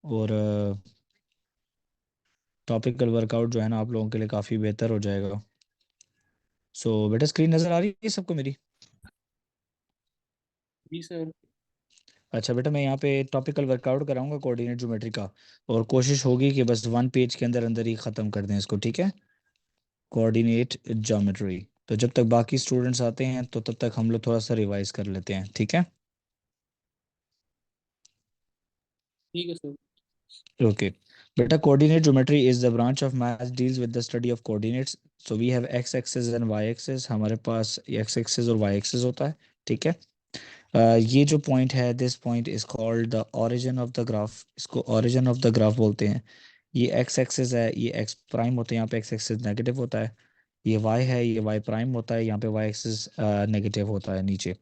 और topical workout जो है ना आप लोगों के लिए काफ़ी बेहतर हो जाएगा। सो बेटा स्क्रीन नज़र आ रही है सबको मेरी? जी सर। अच्छा बेटा, मैं यहाँ पे टॉपिकल वर्कआउट कराऊंगा कोऑर्डिनेट ज्योमेट्री का, और कोशिश होगी कि बस 1 पेज के अंदर अंदर ही ख़त्म कर दें इसको, ठीक है? Coordinate geometry. तो जब तक बाकी स्टूडेंट्स आते हैं तो तब तक हम लोग थोड़ा सा रिवाइज कर लेते हैं, ठीक है? ठीक है sir. Okay. Beta, coordinate geometry is the branch of math deals with the study of coordinates. So we have x axis and y axis. हमारे पास x axis और y axis होता है, ठीक है? ये जो पॉइंट है, this point is called the origin of the graph. इसको ओरिजिन ऑफ द ग्राफ बोलते हैं। ये x एक्सिस है, ये x प्राइम होते हैं, यहाँ पे x एक्सिस नेगेटिव होता है। ये y है, ये y प्राइम होता है, यहाँ पे y एक्सिस नेगेटिव होता है नीचे।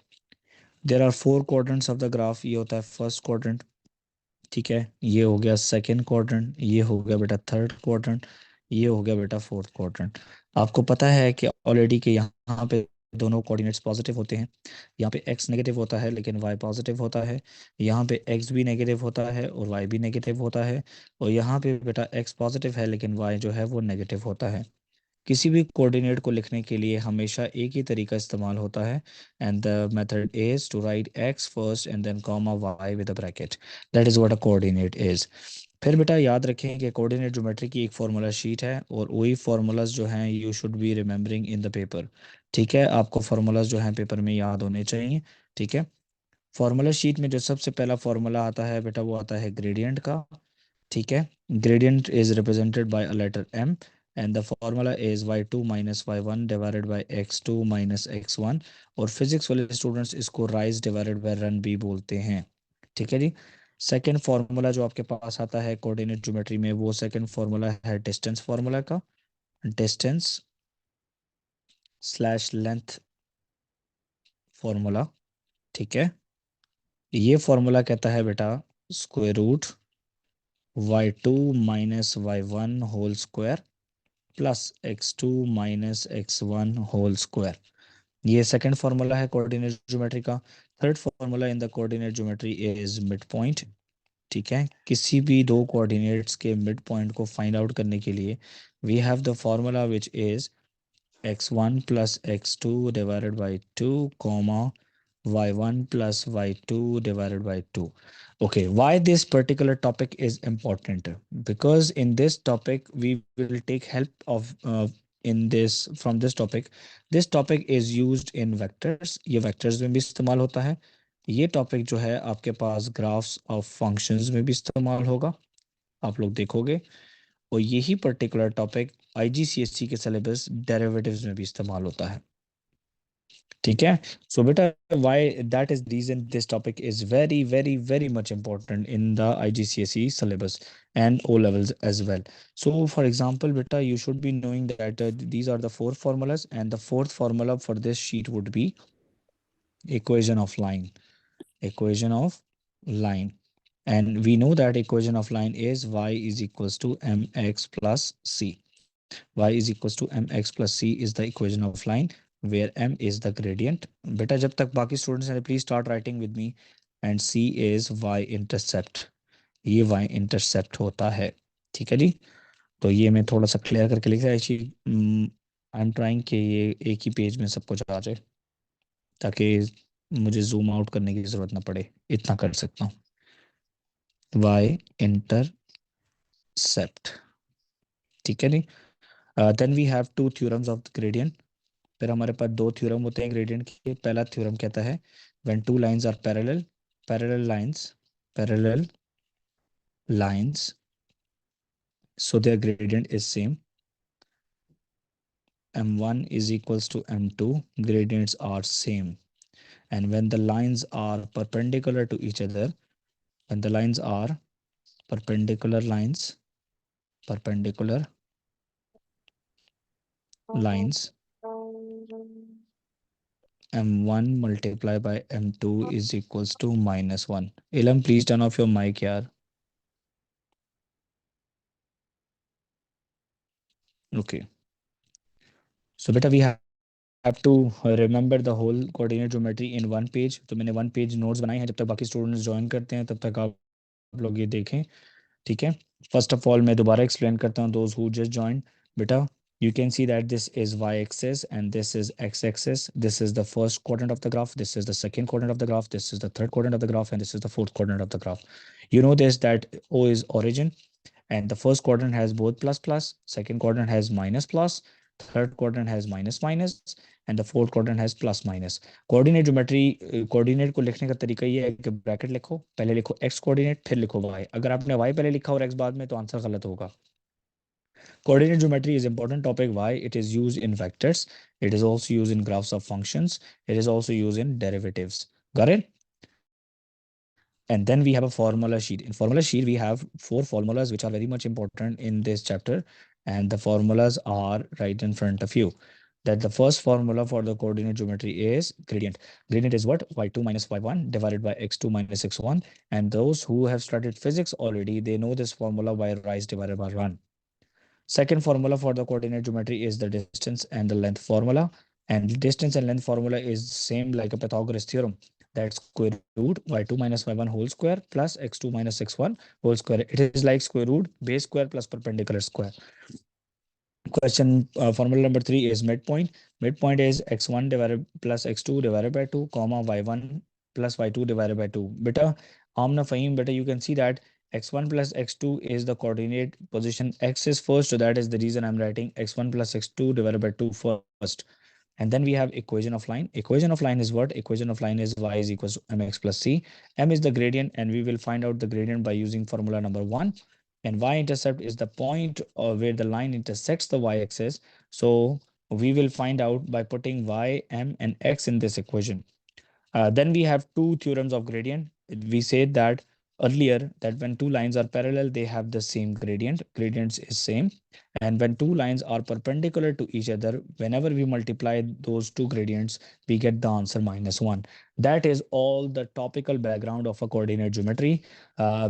There are 4 quadrants of the graph. ये होता है फर्स्ट क्वाड्रेंट, ठीक है? ये हो गया सेकंड क्वाड्रेंट, ये हो गया बेटा थर्ड क्वाड्रेंट, ये हो गया बेटा फोर्थ क्वाड्रेंट। आपको पता है कि ऑलरेडी कि यहाँ पे दोनों कोऑर्डिनेट्स पॉजिटिव होते हैं। यहाँ पे x नेगेटिव होता है लेकिन y पॉजिटिव होता है। यहाँ पे x भी नेगेटिव होता है और y भी नेगेटिव होता है। और यहाँ पे बेटा x पॉजिटिव है लेकिन y जो है वो नेगेटिव होता है। किसी भी कोऑर्डिनेट को लिखने के लिए हमेशा एक ही तरीका इस्तेमाल होता है, and the method is to write x first and then comma y with a bracket. That is what a coordinate is. फिर बेटा याद रखें कि कोऑर्डिनेट ज्योमेट्री की एक फार्मूला शीट है, और वही फार्मूलाज जो हैं you should B remembering in the paper. ठीक है, आपको फार्मूलाज जो हैं पेपर में याद होने चाहिए, ठीक है? फार्मूला शीट में जो सबसे पहला फार्मूला आता है बेटा वो आता है ग्रेडियंट का, ठीक है? Gradient is represented by a letter m, and the formula is y2 minus y1 divided by x2 minus x1। और फिजिक्स वाले स्टूडेंट्स इसको राइज डिवाइडेड बाय रन भी बोलते हैं, ठीक है जी? सेकंड फार्मूला जो आपके पास आता है कोऑर्डिनेट ज्योमेट्री में, वो सेकंड फार्मूला है डिस्टेंस फार्मूला का। डिस्टेंस स्लैश लेंथ फार्मूला, ठीक है? ये फार्मूला कहता है बेटा square root y2 minus y1 whole square plus x2 minus x1 whole square. ये सेकंड फार्मूला है कोऑर्डिनेट ज्योमेट्री का। Third formula in the coordinate geometry is mid point, ठीक है? किसी भी दो कोऑर्डिनेट्स के मिड पॉइंट को फाइंड आउट करने के लिए we have the formula which is x1 plus x2 divided by 2 comma y1 plus y2 divided by 2. Okay, why this particular topic is important? Because in this topic we will take help of in this from this topic. This topic is used in vectors. ये vectors में भी इस्तेमाल होता है। ये topic जो है आपके पास ग्राफ्स ऑफ फंक्शंस में भी इस्तेमाल होगा, आप लोग देखोगे। और यही पर्टिकुलर टॉपिक आईजीसीएसई के सिलेबस डेरिवेटिव्स में भी इस्तेमाल होता है, ठीक है? सो बेटा why that is reason this topic is very very very much important in the IGCSE syllabus and O levels as well. So for example बेटा you should be knowing that these are the four formulas, and the fourth formula for this sheet would be equation of line, equation of line. And we know that equation of line is y is equals to mx plus c. Y is equals to mx plus c is the equation of line where m is the gradient. बेटा जब तक बाकी students हैं please start writing with me. And c is y intercept, ये y intercept होता है, ठीक है जी? तो ये मैं थोड़ा सा क्लियर करके लिखा है एक्चुअली। आई एम ट्राइंग कि ये एक ही पेज में सब कुछ आ जाए, ताकि मुझे जूम आउट करने की ज़रूरत ना पड़े, इतना कर सकता हूँ। y intercept, ठीक है जी? Then we have two theorems of gradient. फिर हमारे पास दो थ्योरम होते हैं ग्रेडियंट के। पहला थ्योरम कहता है when two lines are parallel, parallel lines, parallel lines, so their gradient is same. m1 is equals to m2, gradients are same. And when the lines are perpendicular to each other, when the lines are perpendicular lines, perpendicular lines, m1 multiplied by m2 is equals to -1. Ilam, please turn off your mic, yaar. Okay. So beta we have to remember the whole coordinate geometry in 1 page. तो मैंने 1 page notes बनाए हैं, जब तक बाकी students join करते हैं तब तक आप लोग ये देखें। ठीक है, फर्स्ट ऑफ ऑल मैं दोबारा एक्सप्लेन करता हूँ दोज हु जस्ट जॉइन। बेटा you can see that this is y-axis and this is x-axis. This is the first quadrant of the graph, this is the second quadrant of the graph, this is the third quadrant of the graph, and this is the fourth quadrant of the graph. You know this, that O is origin, and the first quadrant has both plus plus, second quadrant has minus plus, third quadrant has minus minus, and the fourth quadrant has plus minus. Coordinate geometry, coordinate को लिखने का तरीका ये है कि bracket लिखो, पहले लिखो x कोऑर्डिनेट, फिर लिखो y। अगर आपने y पहले लिखा और x बाद में, तो आंसर गलत होगा। Coordinate geometry is important topic. Why? It is used in vectors. It is also used in graphs of functions. It is also used in derivatives. Got it? And then we have a formula sheet. In formula sheet, we have 4 formulas which are very much important in this chapter. And the formulas are right in front of you. That the first formula for the coordinate geometry is gradient. Gradient is what? y2 minus y1 divided by x2 minus x1. And those who have studied physics already, they know this formula by rise divided by run. Second formula for the coordinate geometry is the distance and the length formula. And the distance and length formula is same like a Pythagoras theorem. That's square root y2 minus y1 whole square plus x2 minus x1 whole square. It is like square root base square plus perpendicular square. Question formula number 3 is midpoint. Midpoint is x1 divided plus x2 divided by 2 comma y1 plus y2 divided by 2. Beta, amna fahim, beta, you can see that x1 plus x2 is the coordinate position. X is first, so that is the reason I'm writing x1 plus x2 divided by 2 first. And then we have equation of line. Equation of line is what? Equation of line is y is equals to mx plus c. M is the gradient, and we will find out the gradient by using formula number 1. And y-intercept is the point where the line intersects the y-axis. So we will find out by putting y, m, and x in this equation. Then we have 2 theorems of gradient. We said that earlier that when 2 lines are parallel, they have the same gradient. Gradients is same. And when 2 lines are perpendicular to each other, whenever we multiply those 2 gradients, we get the answer -1. That is all the topical background of a coordinate geometry.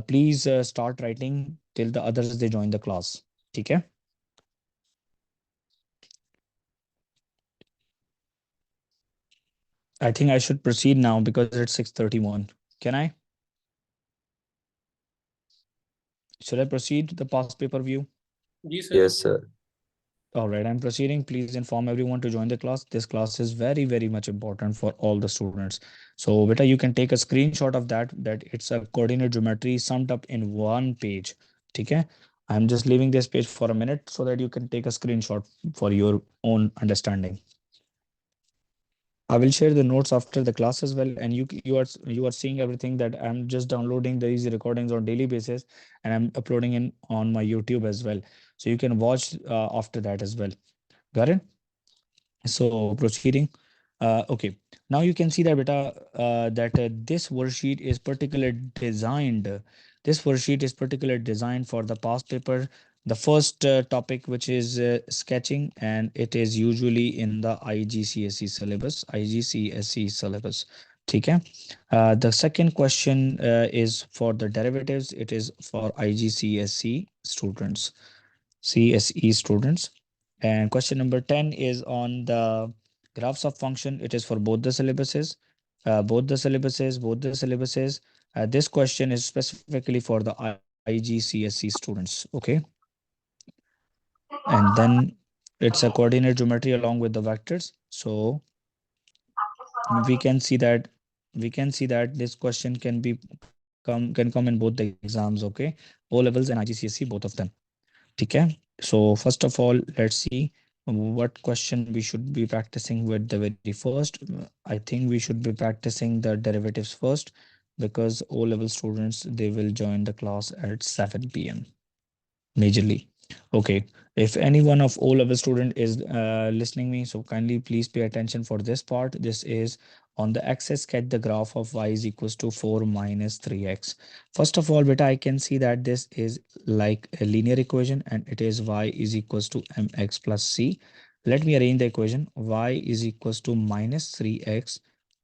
Please start writing till the others they join the class. Okay. I think I should proceed now because it's 6:31. Can I? Should I proceed to the past paper view? जी sir. Yes, sir. All right, I'm proceeding. Please inform everyone to join the class. This class is very, very much important for all the students. So, beta, you can take a screenshot of that it's a coordinate geometry summed up in one page. Okay. I'm just leaving this page for a minute so that you can take a screenshot for your own understanding. I will share the notes after the class as well, and you are seeing everything that I'm just downloading these recordings on daily basis, and I'm uploading in on my YouTube as well, so you can watch after that as well. Got it? So proceeding. Okay. Now you can see that beta that this worksheet is particularly designed. This worksheet is particularly designed for the past paper. The first topic, which is sketching, and it is usually in the IGCSE syllabus. IGCSE syllabus. Okay. The second question is for the derivatives. It is for IGCSE students. CSE students. And question number 10 is on the graphs of function. It is for both the syllabuses, both the syllabuses. This question is specifically for the IGCSE students. Okay. And then it's a coordinate geometry along with the vectors. So we can see that this question can come in both the exams. Okay. O levels and IGCSE, both of them. Okay. So first of all, let's see what question we should be practicing with the very first. I think we should be practicing the derivatives first because O level students, they will join the class at 7 p.m. majorly. Okay. If any one of O level student is listening me, so kindly please pay attention for this part. This is on the axis, sketch the graph of y is equals to 4 minus 3x. First of all, beta, I can see that this is like a linear equation and it is y is equals to mx plus c. Let me arrange the equation. Y is equals to minus 3x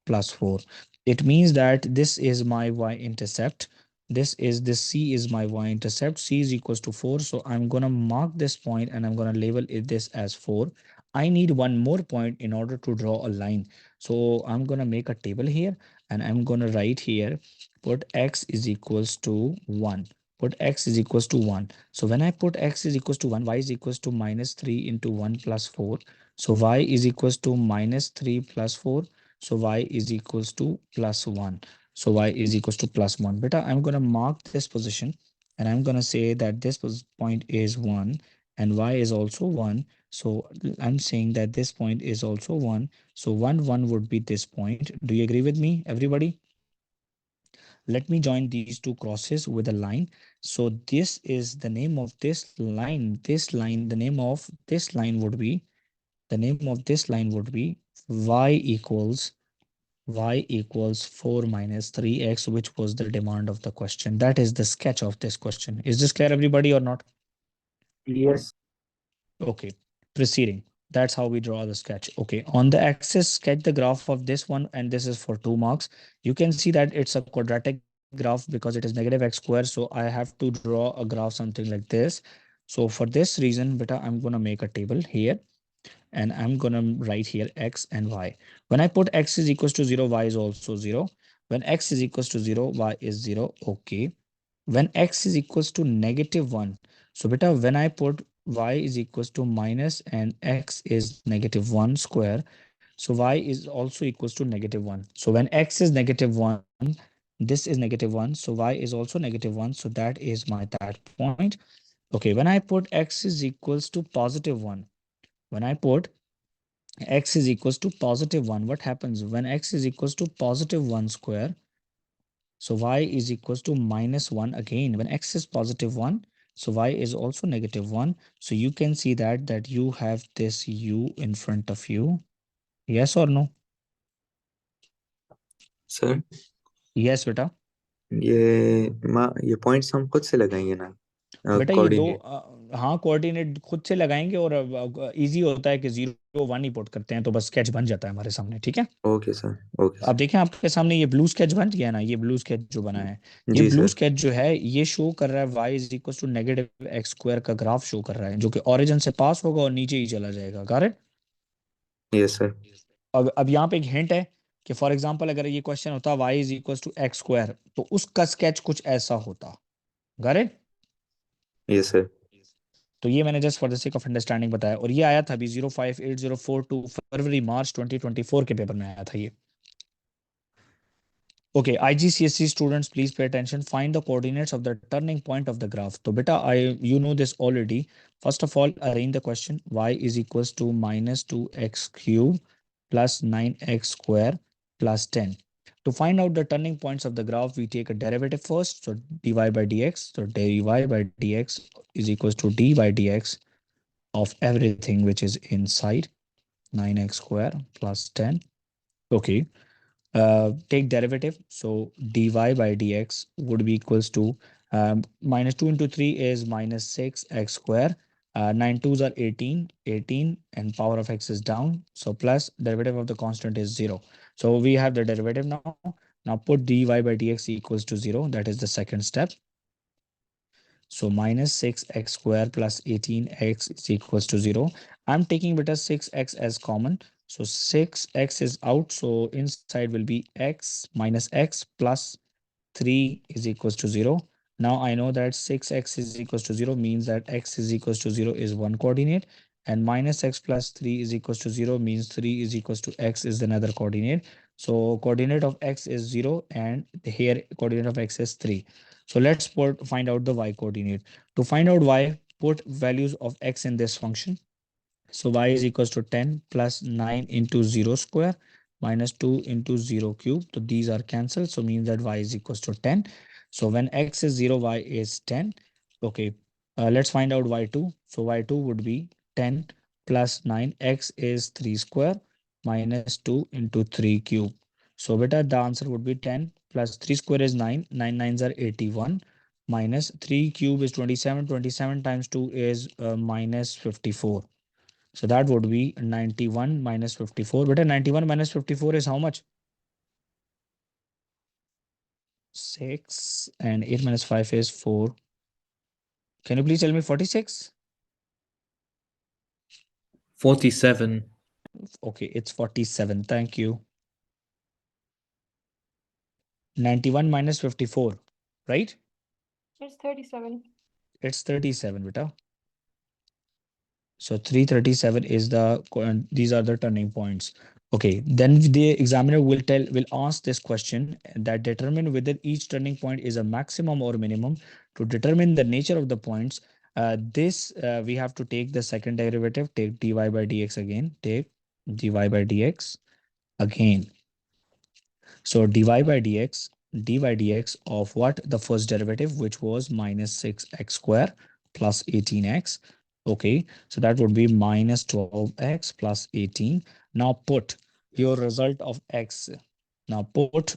plus 4. It means that this is my y-intercept. This c is my y-intercept. C is equals to 4. So I'm gonna mark this point and I'm gonna label this as 4. I need one more point in order to draw a line. So I'm gonna make a table here and I'm gonna write here, put x is equals to 1. put x is equals to 1. So when I put x is equals to 1, y is equals to minus 3 into 1 plus 4. So y is equals to minus 3 plus 4. So y is equals to plus 1. So y is equals to plus 1. Beta, I'm going to mark this position and I'm going to say that this point is 1 and y is also 1. So I'm saying that this point is also 1. So 1, 1 would be this point. Do you agree with me, everybody? Let me join these two crosses with a line. So this is the name of this line. This line, the name of this line would be, the name of this line would be y equals 4 minus 3x, which was the demand of the question. That is the sketch of this question. Is this clear, everybody, or not? Yes. Okay, proceeding. That's how we draw the sketch. Okay, on the axis, sketch the graph of this one, and this is for 2 marks. You can see that it's a quadratic graph because it is negative x squared. So I have to draw a graph something like this. So for this reason, beta, I'm gonna make a table here and I'm gonna write here x and y. When I put x is equals to 0, y is also 0. When x is equals to 0, y is 0. Okay. When x is equals to negative 1, so beta, when I put y is equals to minus and x is negative 1 square, so y is also equals to negative 1. So when x is negative 1, this is negative 1, so y is also negative 1, so that is my that point. Okay, when I put x is equals to positive 1, when I put x is equals to positive 1, what happens when x is equals to positive 1 square? So y is equals to minus 1 again. When x is positive 1, so y is also negative 1. So you can see that you have this u in front of you. Yes or no? Sir Yes, beta. ये points हम खुद से लगाएंगे ना, बेटा ये दो coordinate. हाँ कोऑर्डिनेट खुद से लगाएंगे और इजी होता है कि 0 1 ही पुट करते हैं तो बस स्केच बन जाता है हमारे सामने, ठीक है। ओके सर, ओके अब सर। देखें आपके सामने ये ब्लू स्केच बन गया ना, ये ब्लू स्केच जो बना है, ये जी ब्लू सर। स्केच जो है ये शो कर रहा है y is equal to negative x square का ग्राफ शो कर रहा है जो कि ओरिजिन से पास होगा और नीचे ही चला जाएगा। Got it. Yes sir. अब यहाँ पे एक हिंट है कि फॉर एग्जांपल अगर ये क्वेश्चन होता y is equal to x square तो उसका स्केच कुछ ऐसा होता। Got it. Yes sir. तो ये मैंने just for the sake of understanding बताया और ये आया था अभी 058042 फरवरी मार्च 2024 के पेपर में आया था ये। Okay, IGCSE students, please pay attention. Find the coordinates of the turning point of the graph. So, beta, you know this already. First of all, arrange the question. Y is equals to minus 2x cube plus 9x square plus 10. To find out the turning points of the graph, we take a derivative first. So, dy by dx. So, dy by dx is equals to d by dx of everything which is inside 9x square plus 10. Okay, take derivative. So dy by dx would be equals to minus 2 into 3 is minus 6x square. 9 twos are 18, 18, and power of x is down. So plus derivative of the constant is 0. So we have the derivative now. Now put dy by dx equals to 0. That is the second step. So minus 6x square plus 18x is equals to 0. I'm taking beta 6x as common. So 6x is out. So inside will be x minus x plus 3 is equals to 0. Now I know that 6x is equals to 0 means that x is equals to 0 is one coordinate and minus x plus 3 is equals to 0 means 3 is equals to x is another coordinate. So coordinate of x is 0 and here coordinate of x is 3. So let's find out the y coordinate. To find out y, put values of x in this function. So y is equals to 10 plus 9 into 0 square minus 2 into 0 cube. So these are cancelled. So means that y is equals to 10. So when x is 0, y is 10. Okay, let's find out y2. So y2 would be 10 plus 9. X is 3 square minus 2 into 3 cube. So beta, the answer would be 10 plus 3 square is 9. 9 nines are 81 minus 3 cube is 27. 27 times 2 is minus 54. So that would be 91 minus 54. But 91 minus 54 is how much? 6 and 8 minus 5 is 4. Can you please tell me 46? 47. Okay, it's 47. Thank you. 91 minus 54, right? It's 37. It's 37, beta. So 337 is these are the turning points. Okay, then the examiner will ask this question that determine whether each turning point is a maximum or minimum. To determine the nature of the points, we have to take the second derivative, take dy by dx again, take dy by dx again. So dy by dx of what? The first derivative, which was minus 6x square plus 18x. Okay, so that would be minus 12x plus 18. Now put your result of x. Now put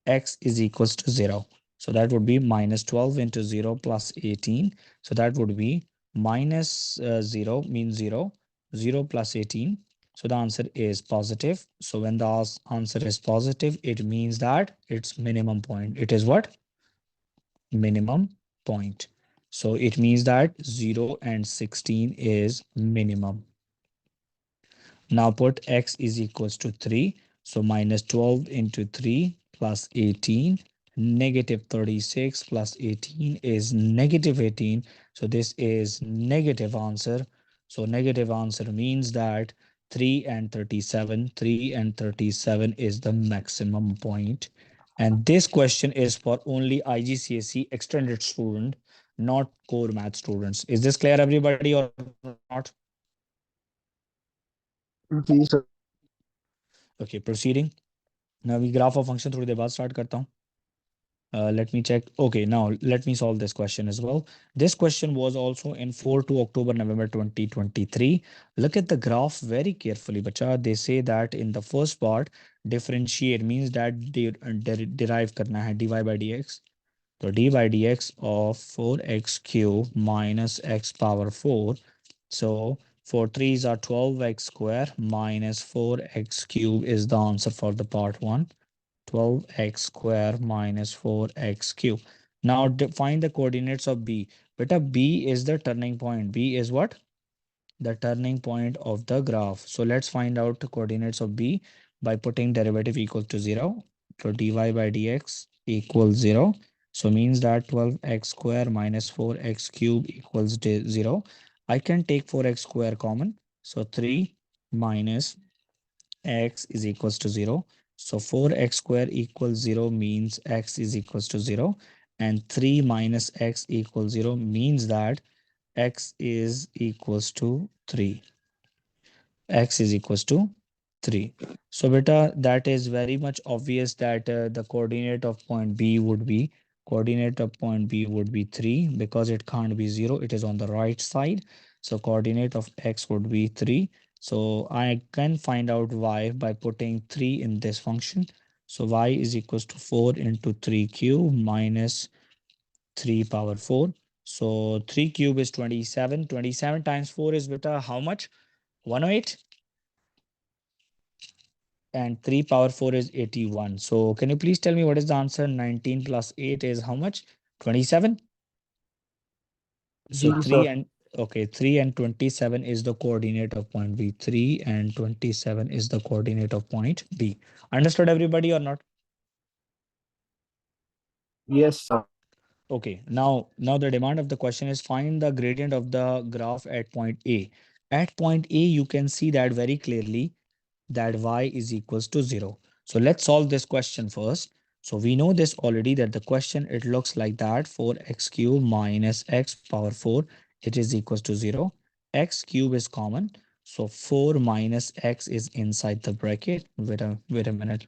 x is equals to 0. So that would be minus 12 into 0 plus 18. So that would be minus 0 means 0, 0 plus 18. So the answer is positive. So when the answer is positive, it means that it's minimum point. It is what? Minimum point. So it means that 0 and 16 is minimum. Now put x is equals to 3. So minus 12 into 3 plus 18. Negative 36 plus 18 is negative 18. So this is negative answer. So negative answer means that 3 and 37 is the maximum point. And this question is for only IGCSE extended student, not core math students. Is this clear, everybody, or not? जी sir. Okay, proceeding. Now we graph of function थोड़ी देर बाद start करता हूँ. Let me check. Okay, now let me solve this question as well. This question was also in 4 to October, November 2023. Look at the graph very carefully, bacha. They say that in the first part, differentiate means that derive karna hai dy by dx. So dy by dx of 4x cube minus x power 4. So 4 3s are 12x square minus 4x cube is the answer for the part 1. 12x square minus 4x cube. Now find the coordinates of B. Beta, B is the turning point. B is what? The turning point of the graph. So let's find out the coordinates of B by putting derivative equal to 0. So dy by dx equals 0. So means that 12x square minus 4x cube equals 0. I can take 4x square common. So 3 minus x is equals to 0. So 4x square equals 0 means x is equals to 0. And 3 minus x equals 0 means that x is equals to 3. X is equals to 3. So beta, that is very much obvious that the coordinate of point B would be 3 because it can't be 0. It is on the right side. So coordinate of x would be 3. So I can find out y by putting 3 in this function. So y is equals to 4 into 3 cube minus 3 power 4. So 3 cube is 27. 27 times 4 is beta how much? 108. And 3 power 4 is 81. So can you please tell me what is the answer? 19 plus 8 is how much? 27. So जी 3 sir. and okay, 3 and 27 is the coordinate of point B. 3 and 27 is the coordinate of point B. Understood, everybody, or not? Yes sir. Okay, now the demand of the question is find the gradient of the graph at point A. At point A, you can see that very clearly that y is equals to 0. So let's solve this question first. So we know this already that the question, it looks like that 4x cube minus x power 4, it is equals to 0. X cube is common. So 4 minus x is inside the bracket. Wait a minute.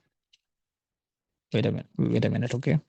Wait a minute. Okay.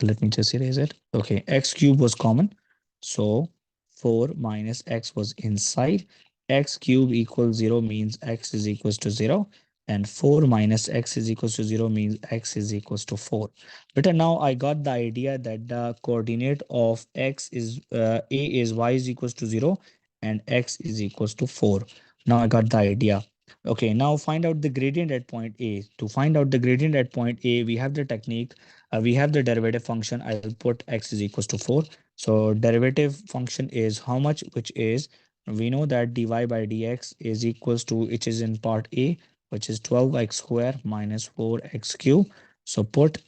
Let me just erase it. Okay. X cube was common. So 4 minus x was inside. X cube equals 0 means x is equals to 0. And 4 minus x is equals to 0 means x is equals to 4. But now I got the idea that the coordinate of x is a is y is equals to 0 and x is equals to 4. Now I got the idea. Okay, now find out the gradient at point A. To find out the gradient at point A, we have the technique. We have the derivative function. I will put x is equals to 4. So derivative function is how much, which is, we know that dy by dx is equals to, which is in part A, which is 12x square minus 4x cube. So put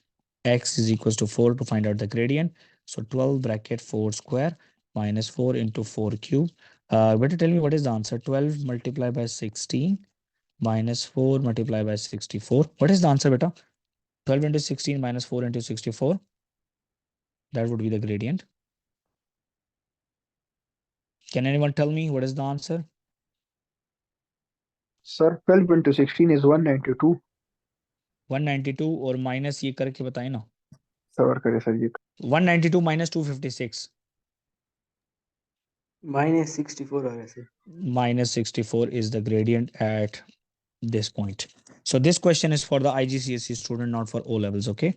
x is equals to 4 to find out the gradient. So 12 bracket 4 square minus 4 into 4 cube. Better tell me what is the answer. 12 multiplied by 16 minus 4 multiplied by 64. What is the answer, beta? 12 into 16 minus 4 into 64. That would be the gradient. Can anyone tell me what is the answer? Sir, 12 into 16 is 192. 192 और minus ये करके बताए ना. सवार करे sir ये. 192 minus 256. Minus 64 आ रहा है sir. Minus 64 is the gradient at this point. So this question is for the IGCSE student, not for O levels. Okay.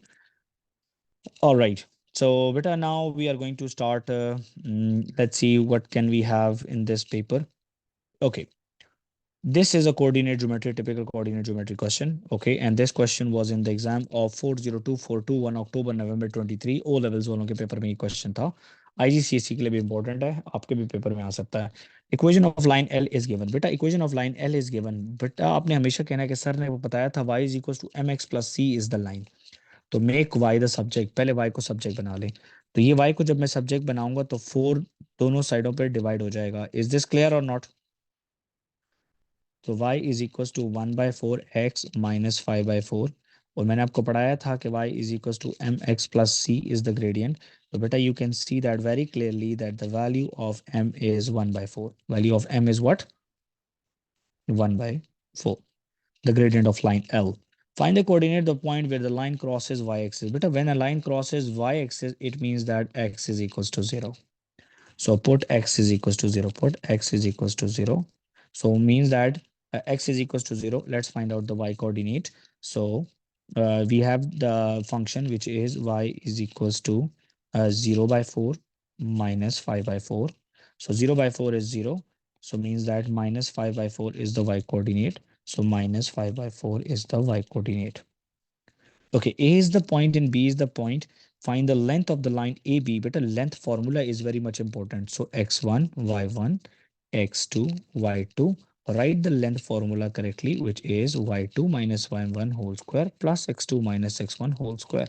All right. So beta, now we are going to start. Let's see what can we have in this paper. Okay. This is a coordinate geometry, typical coordinate geometry question. Okay. And this question was in the exam of 40242 October November 23. O levels वालों के paper में ये question था. IGCSE के लिए भी important है, आपके भी पेपर में आ सकता है. Equation of line L is given. बेटा equation of line L is given. बेटा आपने हमेशा कहना है कि सर ने वो बताया था y is equals to mx plus c is the line. तो make y the subject. पहले y को subject बना लें. तो ये y को जब मैं subject बनाऊंगा तो 4 दोनों साइडों पर divide हो जाएगा. Is this clear or not? तो y is equals to 1 by 4 x minus 5 by 4. और मैंने आपको पढ़ाया था कि y is equals to mx plus c is the gradient. So beta, you can see that very clearly that the value of m is 1 by 4. Value of m is what? 1 by 4. The gradient of line L. Find the coordinate, the point where the line crosses y-axis. Beta, when a line crosses y-axis, it means that x is equals to 0. So put x is equals to 0. Put x is equals to 0. So means that x is equals to 0. Let's find out the y coordinate. So we have the function which is y is equals to 0 by 4 minus 5 by 4. So 0 by 4 is 0. So means that minus 5 by 4 is the y coordinate. So minus 5 by 4 is the y coordinate. Okay, A is the point and B is the point. Find the length of the line AB. But a length formula is very much important. So x1, y1, x2, y2. Write the length formula correctly, which is y2 minus y1 whole square plus x2 minus x1 whole square.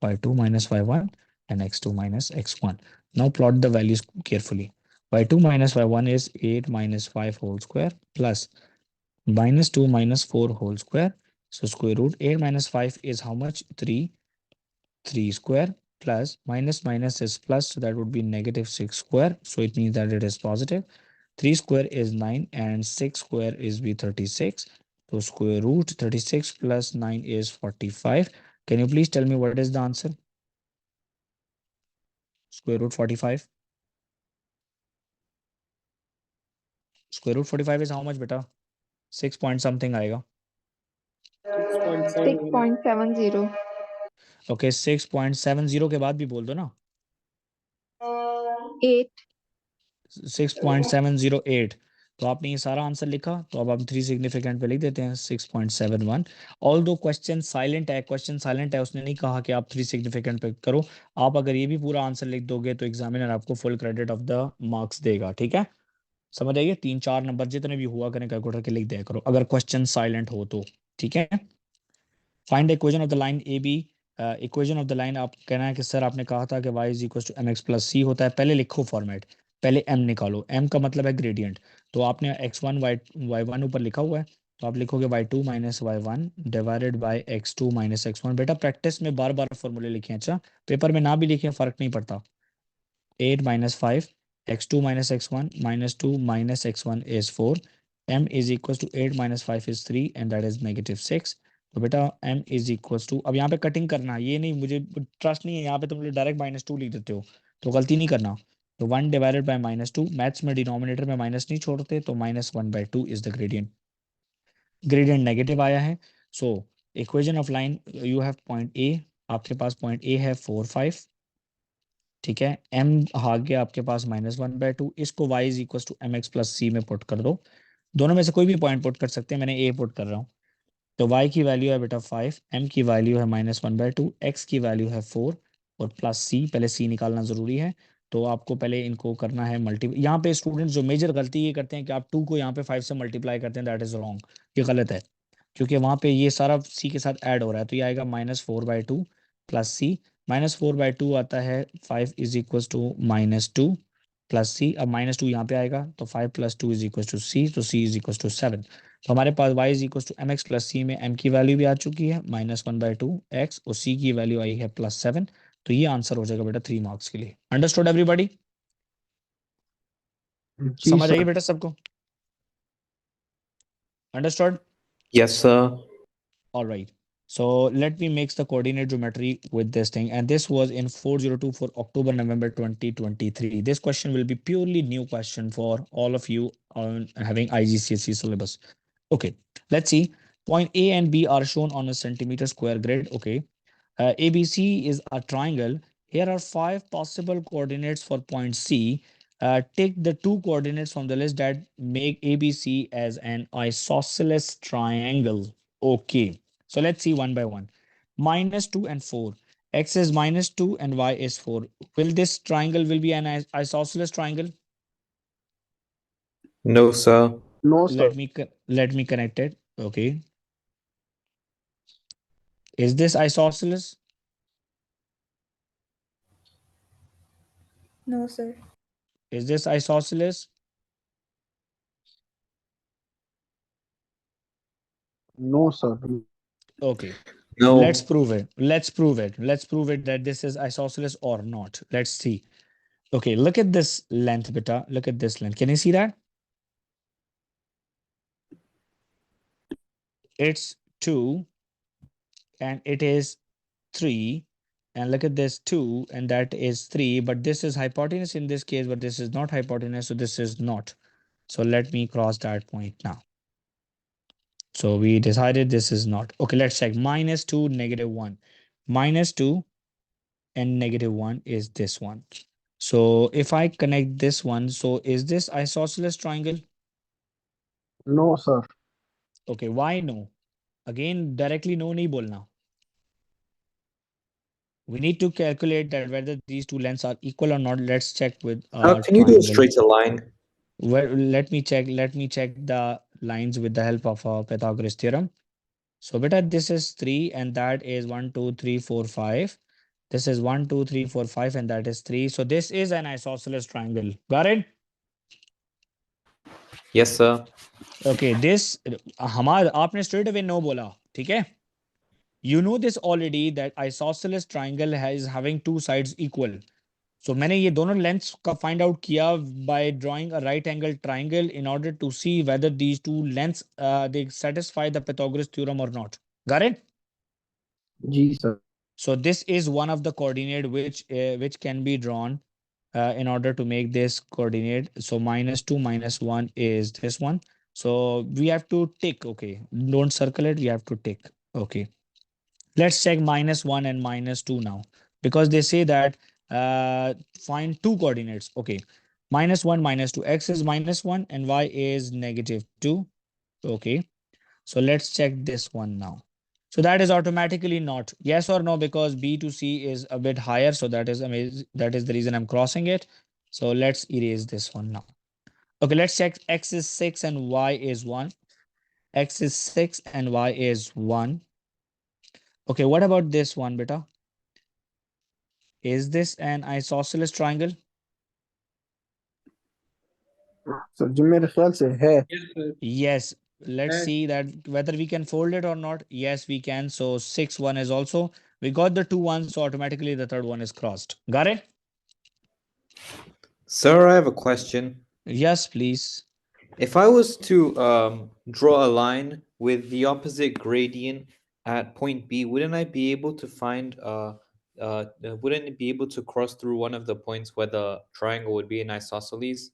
y2 minus y1 and x2 minus x1. Now plot the values carefully. y2 minus y1 is 8 minus 5 whole square plus minus 2 minus 4 whole square. So square root 8 minus 5 is how much? 3. 3 square plus minus minus is plus, so that would be negative 6 square. So it means that it is positive. 3 square is 9 and 6 square is be 36. So square root 36 plus 9 is 45. Can you please tell me what is the answer? Square root 45. Square root 45 is how much, beta? 6 point something आएगा. 6.70. Okay, 6.70 के बाद भी बोल दो ना. 8. 6.708. तो आपने ये सारा आंसर लिखा, तो अब हम 3 सिग्निफिकेंट पे लिख देते हैं 6.71. ऑल दो क्वेश्चन साइलेंट है, उसने नहीं कहा कि आप 3 सिग्निफिकेंट पे करो. आप अगर ये भी पूरा आंसर लिख दोगे तो एग्जामिनर आपको full credit of the marks देगा. ठीक है, समझ आइए. 3-4 नंबर जितने भी हुआ करें कैलकुलेटर के लिख दिया करो अगर क्वेश्चन साइलेंट हो तो. ठीक है. Find the equation of the line A B. Equation of the line आप कहना है कि सर आपने कहा था कि y is equal to mx plus c होता है. पहले लिखो फॉर्मेट, पहले m निकालो. m का मतलब है ग्रेडियंट. तो आपने x1 y1 ऊपर लिखा हुआ है, तो आप लिखोगे y2 minus y1 divided by x2 minus x1. बेटा प्रैक्टिस में बार बार फॉर्मूले लिखे. अच्छा, पेपर में ना भी लिखे फर्क नहीं पड़ता. 8 minus 5 x2 minus x1 minus 2 minus x1 is 4. m is equals to 8 minus 5 is 3 and that is negative 6. तो बेटा m is equals to, अब यहाँ पे कटिंग करना, ये नहीं, मुझे ट्रस्ट नहीं है यहाँ पे तुम लोग डायरेक्ट -2 लिख देते हो, तो गलती नहीं करना. तो 1 डिवाइडेड बाय -2, मैथ्स में डिनोमिनेटर में माइनस नहीं छोड़ते, तो -1/2 is the gradient. Gradient negative आया है. So equation of line, you have point A, आपके पास पॉइंट ए है 4 5. ठीक है, m आ गया आपके पास -1/2. इसको y is equal to mx plus c में पुट कर दो. दोनों में से कोई भी पॉइंट पुट कर सकते हैं, मैंने a पुट कर रहा हूँ. तो y की वैल्यू है बेटा 5, m की वैल्यू है -1/2, x की वैल्यू है 4 और प्लस c. पहले c निकालना ज़रूरी है, तो आपको पहले इनको करना है मल्टी. यहाँ पे स्टूडेंट्स जो मेजर गलती ये करते हैं कि आप 2 को यहाँ पे 5 से मल्टीप्लाई करते हैं. दैट इज रॉन्ग, ये गलत है, क्योंकि वहाँ पे ये सारा c के साथ ऐड हो रहा है. तो ये आएगा -4/2 प्लस c -4/2 आता है 5 इज इक्वल टू -2 प्लस सी। अब -2 यहाँ पे आएगा तो 5 + 2 इज इक्वल टू सी, तो सी इज इक्वल टू 7। तो हमारे पास y is equal to mx plus c में m की वैल्यू भी आ चुकी है -1/2 x, और c की वैल्यू आई है +7। तो ये आंसर हो जाएगा बेटा 3 मार्क्स के लिए। Understood everybody? जी समझ आइए सर। बेटा सबको? Understood? Yes, sir. All right. So let me make the coordinate geometry with this thing. And this was in 402 for October, November 2023. This question will be purely new question for all of you on having IGCSE syllabus. Okay, let's see. Point A and B are shown on a centimeter square grid. Okay. ABC is a triangle. Here are 5 possible coordinates for point C. Take the 2 coordinates from the list that make ABC as an isosceles triangle. Okay, so let's see one by one. -2 and 4. X is -2 and Y is 4. Will this triangle will be an isosceles triangle? No, sir. No sir. Let me connect it. Okay. Is this isosceles? No, sir. Is this isosceles? No sir. Okay. No. Let's prove it. Let's prove it. Let's prove it that this is isosceles or not. Let's see. Okay, look at this length, beta. Look at this length. Can you see that? It's 2 and it is 3. And look at this 2 and that is 3. But this is hypotenuse in this case, but this is not hypotenuse. So this is not. So let me cross that point now. So we decided this is not. Okay, let's check. -2, -1. -2 and -1 is this one. So if I connect this one, so is this isosceles triangle? No sir. Okay, why no? Again, directly no nahi bolna. We need to calculate that whether these two lengths are equal or not. Let's check with a Can you do a triangle. straighter line? Well, let me check the lines with the help of Pythagoras theorem. So beta, this is 3 and that is 1, 2, 3, 4, 5. This is 1, 2, 3, 4, 5 and that is 3. So this is an isosceles triangle. Got it? Yes, sir. Okay, this हमारा आपने straight away no बोला, ठीक है? You know this already that isosceles triangle is having two sides equal. So मैंने ये दोनों lengths का find out किया by drawing a right angle triangle in order to see whether these two lengths they satisfy the Pythagoras theorem or not. Got it? जी sir. So this is one of the coordinate which can be drawn in order to make this coordinate. So -2 -1 is this one. So we have to tick. Okay, don't circle it. We have to tick. Okay, let's check -1 and -2 now, because they say that find two coordinates. Okay, -1 -2. X is -1 and Y is -2. Okay, so let's check this one now. So that is automatically not. Yes or no, because B to C is a bit higher. So that is amazing. That is the reason I'm crossing it. So let's erase this one now. Okay, let's check. X is 6 and Y is 1. X is 6 and Y is 1. Okay, what about this one, beta? Is this an isosceles triangle? Sir जी मेरे ख्याल से है। Yes. Let's see that whether we can fold it or not. Yes, we can. So 6, 1 is also. We got the 2 1s, so automatically the third one is crossed. Got it? Sir, I have a question. Yes, please. If I was to draw a line with the opposite gradient at point B, wouldn't I be able to find wouldn't it be able to cross through one of the points where the triangle would be an isosceles?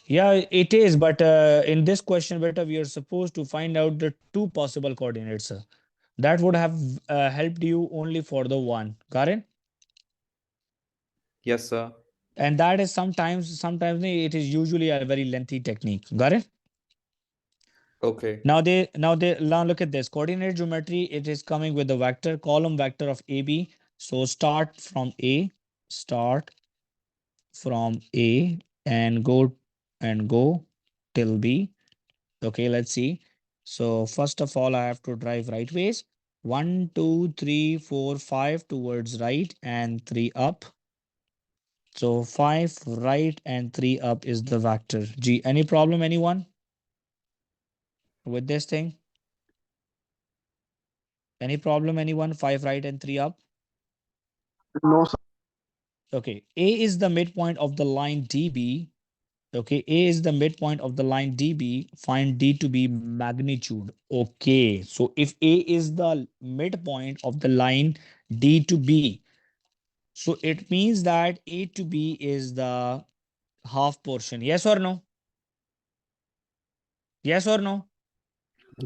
Yeah, it is. But in this question, beta, we are supposed to find out the two possible coordinates. That would have helped you only for the one. Got it? Yes, sir. And that is sometimes it is usually a very lengthy technique. Got it? Okay. Now look at this coordinate geometry. It is coming with the vector column vector of AB. So start from A and go till B. Okay, let's see. So first of all, I have to drive right ways. 1, 2, 3, 4, 5 towards right and 3 up. So 5 right and 3 up is the vector. G, any problem, anyone? With this thing? Any problem, anyone? 5 right and 3 up? No, sir. Okay, A is the midpoint of the line DB. Okay, A is the midpoint of the line DB. Find D to be magnitude. Okay, so if A is the midpoint of the line D to B, so it means that A to B is the half portion. Yes or no? Yes or no?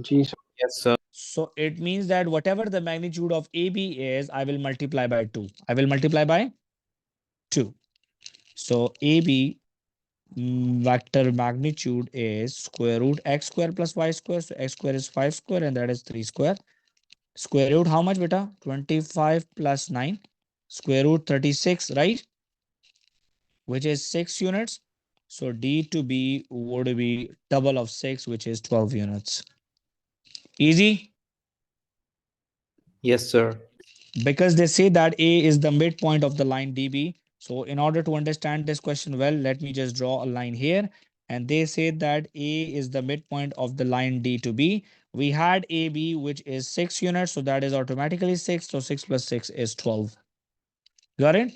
G, sir. Yes, sir. So it means that whatever the magnitude of AB is, I will multiply by 2. I will multiply by 2. So AB vector magnitude is square root x square plus y square. So x square is 5 square and that is 3 square. Square root how much beta? 25 plus 9. Square root 36, right? Which is 6 units. So D to B would be double of 6, which is 12 units. Easy? Yes, sir. Because they say that A is the midpoint of the line DB. So in order to understand this question well, let me just draw a line here. And they say that A is the midpoint of the line D to B. We had AB, which is 6 units. So that is automatically 6. So 6 plus 6 is 12. Got it?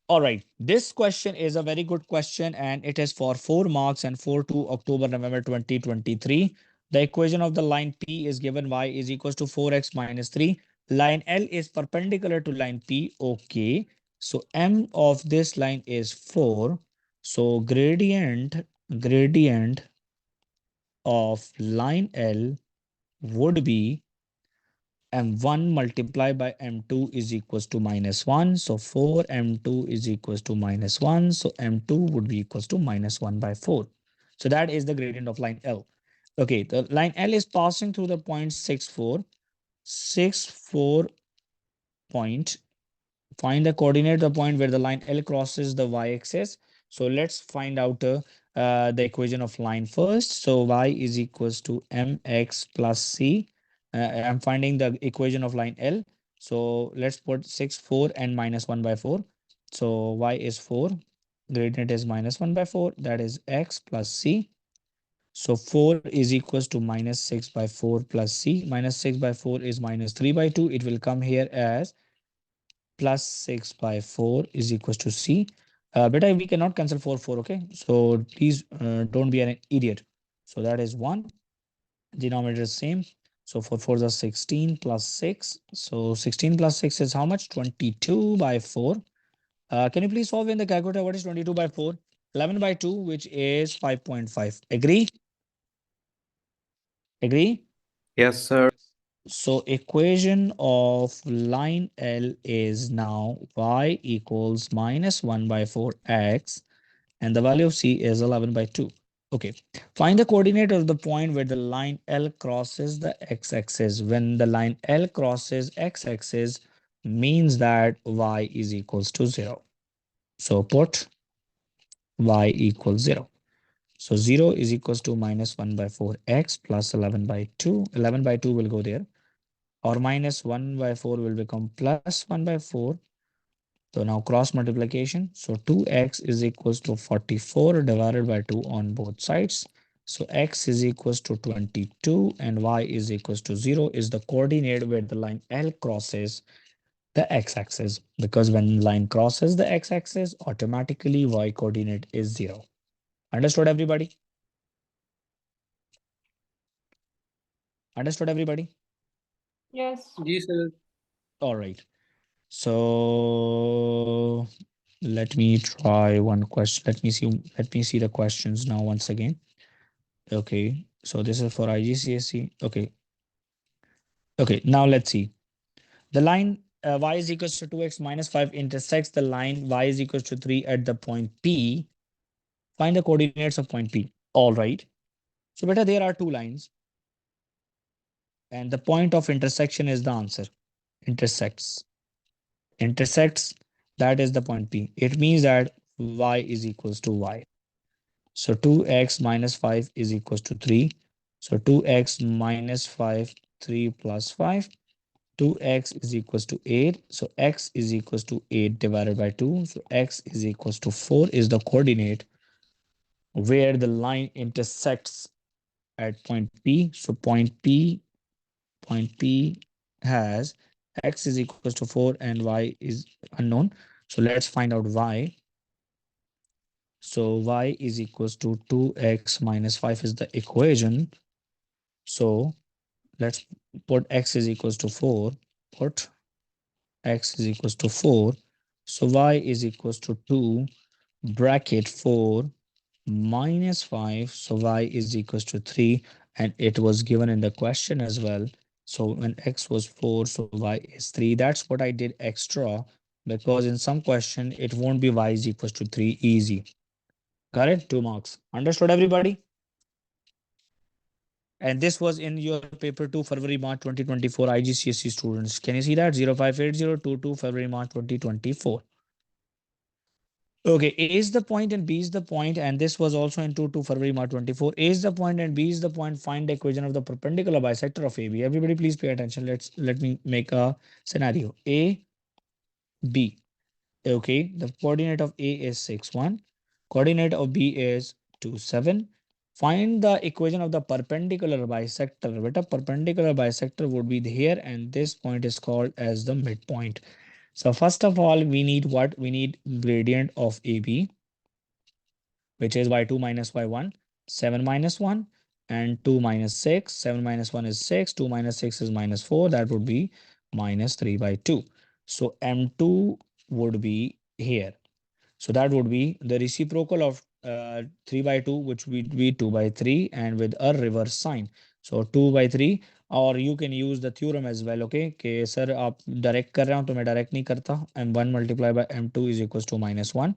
All right. This question is a very good question and it is for 4 marks and 4 to October, November 2023. The equation of the line P is given y is equals to 4x minus 3. Line L is perpendicular to line P. Okay. So M of this line is 4. So gradient of line L would be M1 multiplied by M2 is equals to minus 1. So 4 M2 is equals to minus 1. So M2 would be equals to minus 1 by 4. So that is the gradient of line L. Okay, the line L is passing through the point 64. 64 point. Find the coordinate, the point where the line L crosses the y-axis. So let's find out the equation of line first. So y is equals to mx plus c. I'm finding the equation of line L. So let's put 6, 4 and minus 1 by 4. So y is 4. Gradient is minus 1 by 4. That is x plus c. So 4 is equals to minus 6 by 4 plus c. Minus 6 by 4 is minus 3 by 2. It will come here as plus 6 by 4 is equals to C. Beta, we cannot cancel 4, okay? So please don't be an idiot. So that is 1. Denominator is same. So 4 is 16 plus 6. So 16 plus 6 is how much? 22 by 4. Can you please solve in the calculator? What is 22 by 4? 11 by 2, which is 5.5. Agree? Agree? Yes, sir. So equation of line L is now y equals minus 1 by 4x and the value of c is 11 by 2. Okay, find the coordinate of the point where the line L crosses the x-axis. When the line L crosses x-axis means that y is equals to 0. So put y equals 0. So 0 is equals to minus 1 by 4x plus 11 by 2. 11 by 2 will go there. Or minus 1 by 4 will become plus 1 by 4. So now cross multiplication. So 2x is equals to 44 divided by 2 on both sides. So x is equals to 22 and y is equals to 0 is the coordinate where the line L crosses the x-axis. Because when line crosses the x-axis, automatically y coordinate is 0. Understood, everybody? Understood, everybody? Yes. Yes, sir. All right. So let me try one question. Let me see the questions now once again. Okay. So this is for IGCSE. Okay. Okay. Now let's see. The line y is equals to 2x minus 5 intersects the line y is equals to 3 at the point P. Find the coordinates of point P. All right. So beta, there are two lines. And the point of intersection is the answer. Intersects. Intersects. That is the point P. It means that y is equals to y. So 2x minus 5 is equals to 3. So 2x minus 5 3 plus 5. 2x is equals to 8. So x is equals to 8 divided by 2. So x is equals to 4 is the coordinate where the line intersects at point P. So point P has x is equals to 4 and y is unknown. So let's find out y. So y is equals to 2x minus 5 is the equation. So let's put x is equals to 4. Put x is equals to 4. So y is equals to 2 bracket 4 minus 5. So y is equals to 3. And it was given in the question as well. So when x was 4, so y is 3. That's what I did extra because in some question, it won't be y is equals to 3 easy. Got it? 2 marks. Understood, everybody? And this was in your paper 2 February March 2024 IGCSE students. Can you see that? 058022 February March 2024. Okay, A is the point and B is the point, and this was also in 2 February March 24. A is the point and B is the point. Find the equation of the perpendicular bisector of AB. Everybody, please pay attention. Let me make a scenario. A, B. Okay, the coordinate of A is 6, 1. Coordinate of B is 2, 7. Find the equation of the perpendicular bisector. Beta, perpendicular bisector would be here, and this point is called as the midpoint. So first of all, we need what? We need gradient of AB, which is y2 minus y1, 7 minus 1, and 2 minus 6. 7 minus 1 is 6, 2 minus 6 is minus 4. That would be minus 3 by 2. So M2 would be here. So that would be the reciprocal of 3 by 2, which would be 2 by 3, and with a reverse sign. So 2 by 3, or you can use the theorem as well. Okay, कि sir आप direct कर रहे हो तो मैं direct नहीं करता. M1 multiplied by M2 is equals to minus 1.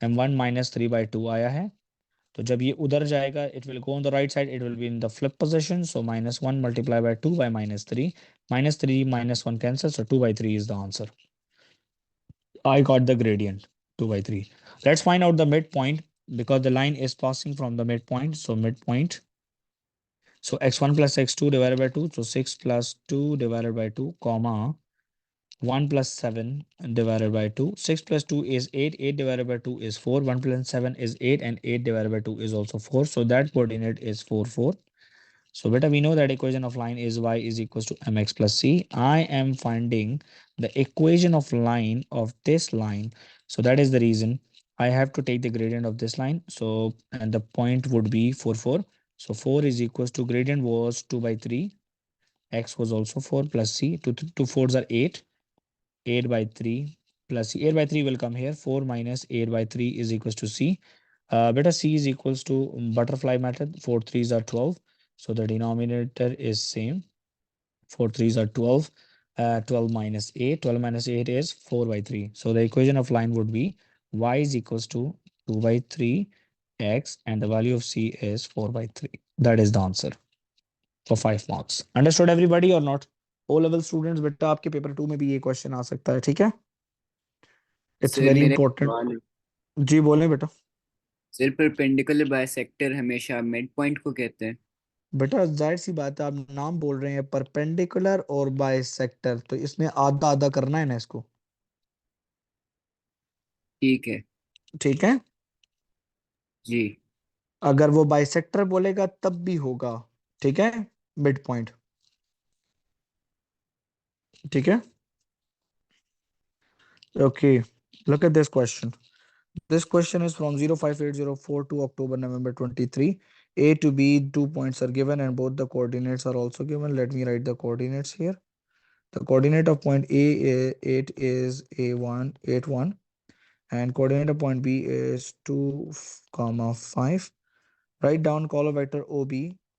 M1 minus 3 by 2 आया है. तो जब ये उधर जाएगा, it will go on the right side, it will be in the flip position. So minus 1 multiplied by 2 by minus 3. Minus 3 minus 1 cancels, so 2 by 3 is the answer. I got the gradient 2 by 3. Let's find out the midpoint because the line is passing from the midpoint. So midpoint. So x1 plus x2 divided by 2. So 6 plus 2 divided by 2, comma 1 plus 7 divided by 2. 6 plus 2 is 8. 8 divided by 2 is 4. 1 plus 7 is 8. And 8 divided by 2 is also 4. So that coordinate is 4, 4. So beta, we know that equation of line is y is equals to mx plus c. I am finding the equation of line of this line. So that is the reason I have to take the gradient of this line. So, and the point would be 4, 4. So 4 is equals to gradient was 2 by 3. X was also 4 plus c. 2, 2 4s are 8. 8 by 3 plus c. 8 by 3 will come here. 4 minus 8 by 3 is equals to c. Beta c is equals to butterfly method. 4 3s are 12. So the denominator is same. 4 3s are 12. 12 minus 8. 12 minus 8 is 4 by 3. So the equation of line would be y is equals to 2 by 3 x, and the value of c is 4 by 3. That is the answer for 5 marks. Understood everybody or not? O level students, बेटा आपके paper 2 में भी ये question आ सकता है, ठीक है? It's sir very मेरा एक important. सवाल है। जी बोलें बेटा. सर परपेंडिकुलर बाइसेक्टर हमेशा मिड पॉइंट को कहते हैं। बेटा जाहिर सी बात है, आप नाम बोल रहे हैं परपेंडिकुलर और बाइसेक्टर, तो इसमें आधा आधा करना है ना इसको. ठीक है ठीक है, जी। अगर वो बाइसेक्टर बोलेगा तब भी होगा. ठीक है, मिड पॉइंट. ठीक है. Okay, look at this question. This question is from 05804 to October November 23. A to B, 2 points are given and both the coordinates are also given. Let me write the coordinates here. The coordinate of point A is 8 is A1, 8, 1. And coordinate of point B is 2, comma 5. Write down column vector OB.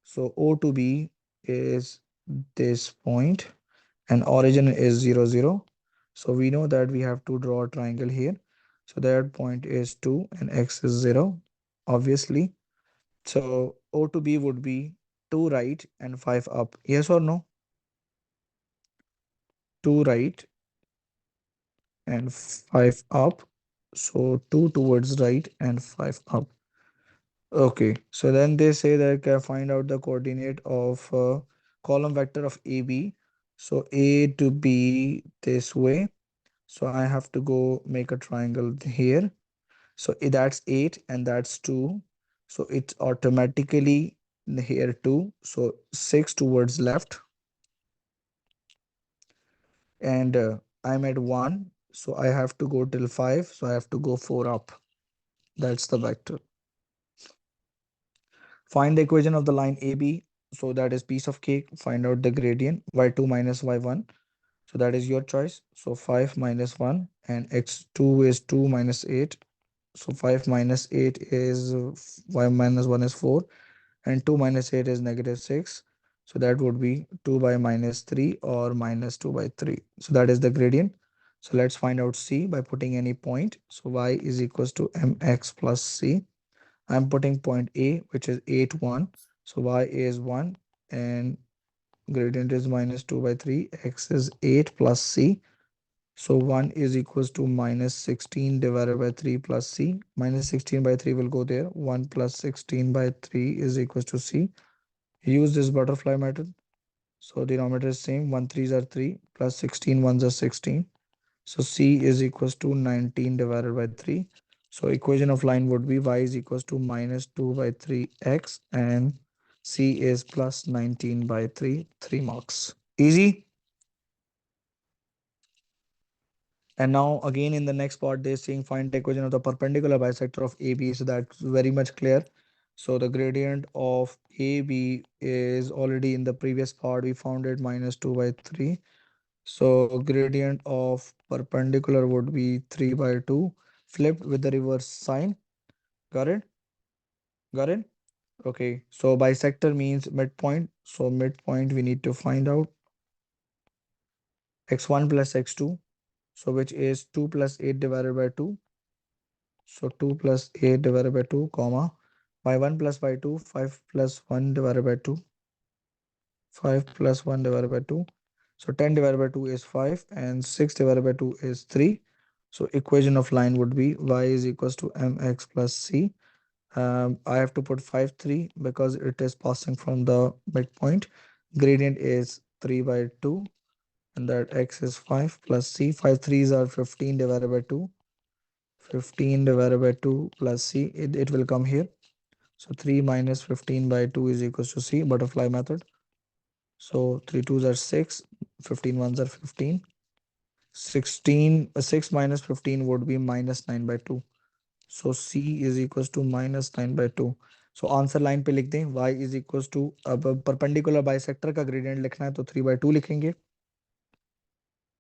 So O to B is this point and origin is 0, 0. So we know that we have to draw a triangle here. So that point is 2 and x is 0, obviously. So O to B would be 2 right and 5 up. Yes or no? 2 right and 5 up. So 2 towards right and 5 up. Okay, so then they say that can find out the coordinate of column vector of AB. So A to B this way. So I have to go make a triangle here. So that's 8 and that's 2. So it's automatically here 2. So 6 towards left. And I'm at 1. So I have to go till 5. So I have to go 4 up. That's the vector. Find the equation of the line AB. So that is piece of cake. Find out the gradient y2 minus y1. So that is your choice. So 5 minus 1 and x2 is 2 minus 8. So 5 minus 8 is 5 minus 1 is 4 and 2 minus 8 is negative 6. So that would be 2 by minus 3 or minus 2 by 3. So that is the gradient. So let's find out C by putting any point. So y is equals to mx plus C. I'm putting point A, which is 8, 1. So y is 1 and gradient is minus 2 by 3. X is 8 plus C. So 1 is equals to minus 16 divided by 3 plus C. Minus 16 by 3 will go there. 1 plus 16 by 3 is equals to C. Use this butterfly method. So denominator is same. 1 3s are 3 plus 16 1s are 16. So C is equals to 19 divided by 3. So equation of line would be y is equals to minus 2 by 3x and C is plus 19 by 3, 3 marks. Easy. And now again in the next part, they're saying find the equation of the perpendicular bisector of AB. So that's very much clear. So the gradient of AB is already in the previous part. We found it minus 2 by 3. So gradient of perpendicular would be 3 by 2 flipped with the reverse sign. Got it? Got it? Okay. So bisector means midpoint. So midpoint we need to find out x1 plus x2. So which is 2 plus 8 divided by 2. So 2 plus 8 divided by 2, comma, y1 plus y2, 5 plus 1 divided by 2, 5 plus 1 divided by 2. So 10 divided by 2 is 5 and 6 divided by 2 is 3. So equation of line would be y is equals to mx plus c. I have to put 5, 3 because it is passing from the midpoint. Gradient is 3 by 2 and that x is 5 plus c. 5 3s are 15 divided by 2. 15 divided by 2 plus c, it will come here. So 3 minus 15 by 2 is equals to c, butterfly method. So 3 2s are 6, 15 1s are 15. 6 minus 15 would be minus 9 by 2. So c is equals to minus 9 by 2. So answer line पे लिख दें y is equals to, अब perpendicular bisector का gradient लिखना है तो 3 by 2 लिखेंगे.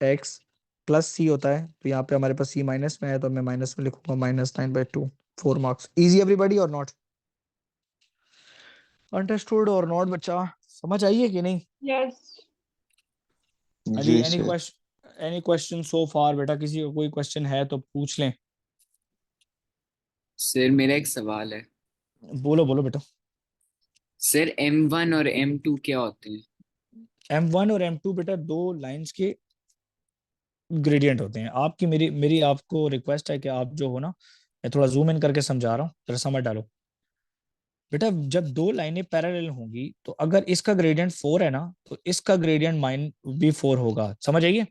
x plus c होता है तो यहाँ पे हमारे पास सी माइनस में है तो मैं माइनस में लिखूंगा minus 9 by 2. 4 marks. Easy everybody or not? Understood or not बच्चा? समझ आई है कि नहीं? Yes. Ali any question so far? बेटा किसी को कोई क्वेश्चन है तो पूछ लें. सर मेरा एक सवाल है. बोलो बोलो बेटा. सर M1 और M2 क्या होते हैं? M1 और M2 बेटा दो लाइंस के ग्रेडियंट होते हैं. आपकी मेरी आपको रिक्वेस्ट है कि आप जो हो ना, मैं थोड़ा जूम इन करके समझा रहा हूँ, जरा समझ डालो. बेटा जब दो लाइनें पैरेलल होंगी तो अगर इसका ग्रेडियंट 4 है ना तो इसका ग्रेडियंट माइन भी 4 होगा. समझ आइए?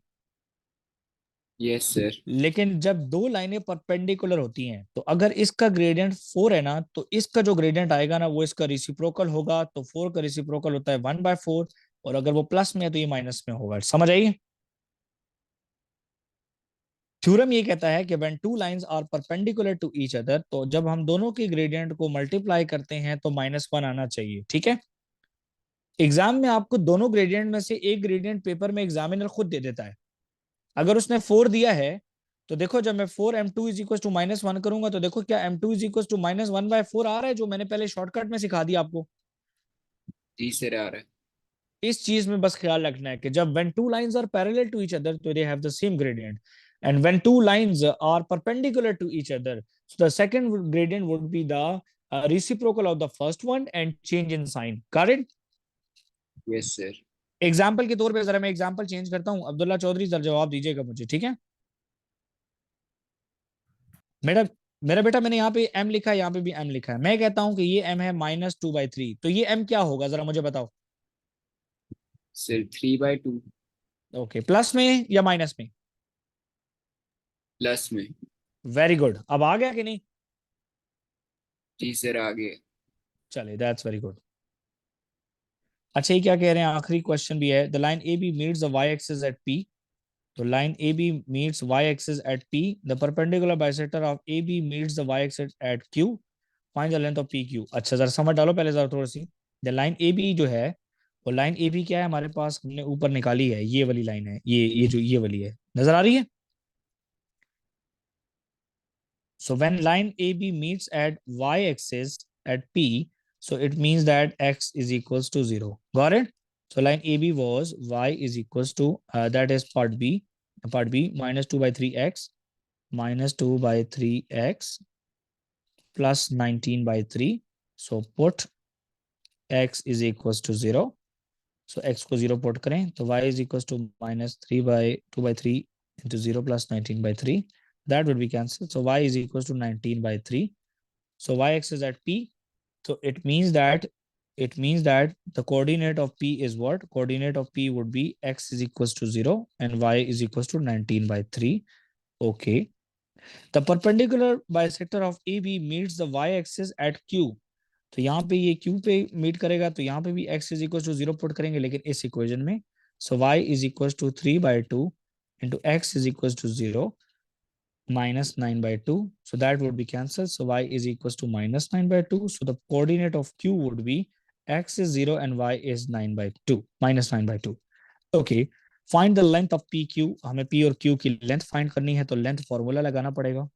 Yes sir. लेकिन जब दो लाइनें परपेंडिकुलर होती हैं तो अगर इसका ग्रेडियंट 4 है ना तो इसका जो ग्रेडियंट आएगा ना वो इसका रेसिप्रोकल होगा. तो 4 का रेसिप्रोकल होता है 1/4 और अगर वो प्लस में है तो ये माइनस में होगा. समझ आइए? थ्योरम ये कहता है कि when two lines are perpendicular to each other, तो जब हम दोनों के ग्रेडियंट को मल्टीप्लाई करते हैं तो -1 आना चाहिए. ठीक है? एग्जाम में आपको दोनों ग्रेडियंट में से एक ग्रेडियंट पेपर में एग्जामिनर खुद दे देता है. अगर उसने 4 दिया है तो देखो जब मैं 4m2 इज इक्वल टू -1 करूंगा तो देखो क्या m2 इज इक्वल टू -1/4 आ रहा है, जो मैंने पहले शॉर्टकट में सिखा दिया आपको. जी सर आ रहा है. इस चीज में बस ख्याल रखना है कि जब when two lines are parallel to each other तो they have the same gradient, and when two lines are perpendicular to each other so the second gradient would be the reciprocal of the first one and change in sign. Got it? Yes sir. Example के तौर पे जरा मैं example change करता हूं. अब्दुल्ला चौधरी जरा जवाब दीजिएगा मुझे. ठीक है? मेरा मेरा बेटा मैंने यहाँ पे m लिखा है, यहाँ पे भी m लिखा है. मैं कहता हूं कि ये m है -2/3 तो ये m क्या होगा जरा मुझे बताओ. सर 3/2 ओके, प्लस में या माइनस में? प्लस में। वेरी गुड, अब आ गया कि नहीं? जी सर आगे। चले, दैट्स वेरी गुड। अच्छा, ये क्या कह रहे हैं, आखिरी क्वेश्चन भी है। The line A B meets the y axis at P. तो line A B meets y axis at P. The perpendicular bisector of A B meets the y axis at Q. Find the length of P Q. अच्छा, जरा समझ डालो पहले जरा थोड़ी सी। The line A B जो है, वो लाइन ए बी क्या है हमारे पास, हमने ऊपर निकाली है, ये वाली लाइन है, ये जो ये वाली है, नजर आ रही है? So when line AB meets at y-axis at P, so it means that x is equals to 0. Got it? So line AB was y is equals to, that is part B, minus 2 by 3x, minus 2 by 3x, plus 19 by 3. So put x is equals to 0. So x को 0 put करें, तो y is equals to minus 3 by 2 by 3 into 0 plus 19 by 3. That would be cancelled. So y is equals to 19 by 3. So y-axis at P. So it means that the coordinate of P is what? Coordinate of P would be x is equals to 0 and y is equals to 19 by 3. Okay. The perpendicular bisector of AB meets the y-axis at Q. तो यहाँ पे ये Q पे meet करेगा, तो यहाँ पे भी x is equals to 0 put करेंगे, लेकिन इस इक्वेशन में। So y is equals to 3/2 into x is equals to 0 minus 9/2. So that would be cancelled. So y is equals to minus 9/2. So the coordinate of Q would be x is 0 and y is 9/2, minus 9/2. Okay. Find the length of PQ. हमें P और Q की length find करनी है, तो length formula लगाना पड़ेगा,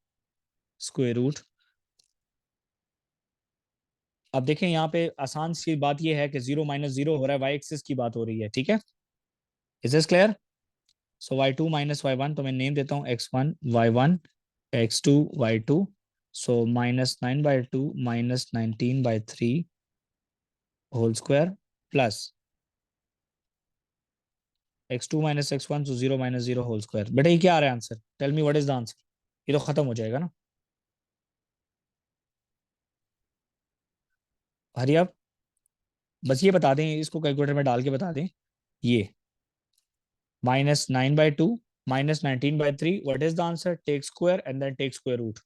square root. अब देखें यहाँ पे आसान सी बात ये है कि 0 माइनस 0 हो रहा है, वाई एक्सिस की बात हो रही है, ठीक है? Is this clear? So y2 minus y1, तो मैं नेम देता हूँ x1 y1 x2 y2। So minus 9/2 minus 19/3 whole square plus x2 minus x1, तो 0 माइनस 0 होल स्क्वायर। बेटा ये क्या आ रहा है answer? Tell me what is the answer. ये तो खत्म हो जाएगा ना। हरी अब बस ये बता दें, इसको कैलकुलेटर में डाल के बता दें। ये minus 9/2 minus 19/3. What is the answer? Take square and then take square root.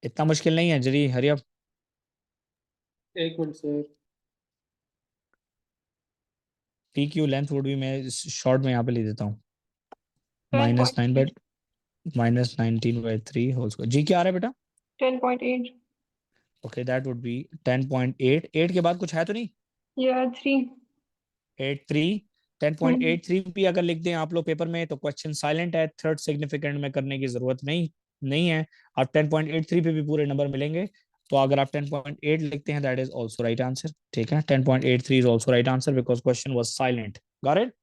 इतना मुश्किल नहीं है जरी, हरी अब। एक minute sir. P Q length would भी मैं शॉर्ट में यहाँ पे ले देता हूँ, -9/-19/3 होल स्क्वायर। जी क्या आ रहा है बेटा? 10.8. Okay, that would be 10.8। 8 के बाद कुछ है तो नहीं? Yeah, 3. 8 3। 10.83 भी अगर लिख दें आप लोग पेपर में तो क्वेश्चन साइलेंट है, थर्ड सिग्निफिकेंट में करने की जरूरत नहीं नहीं है। आप 10.83 पे भी पूरे नंबर मिलेंगे, तो अगर आप 10.8 लिखते हैं that is also right answer, ठीक है? 10.83 is also right answer because question was silent. Got it?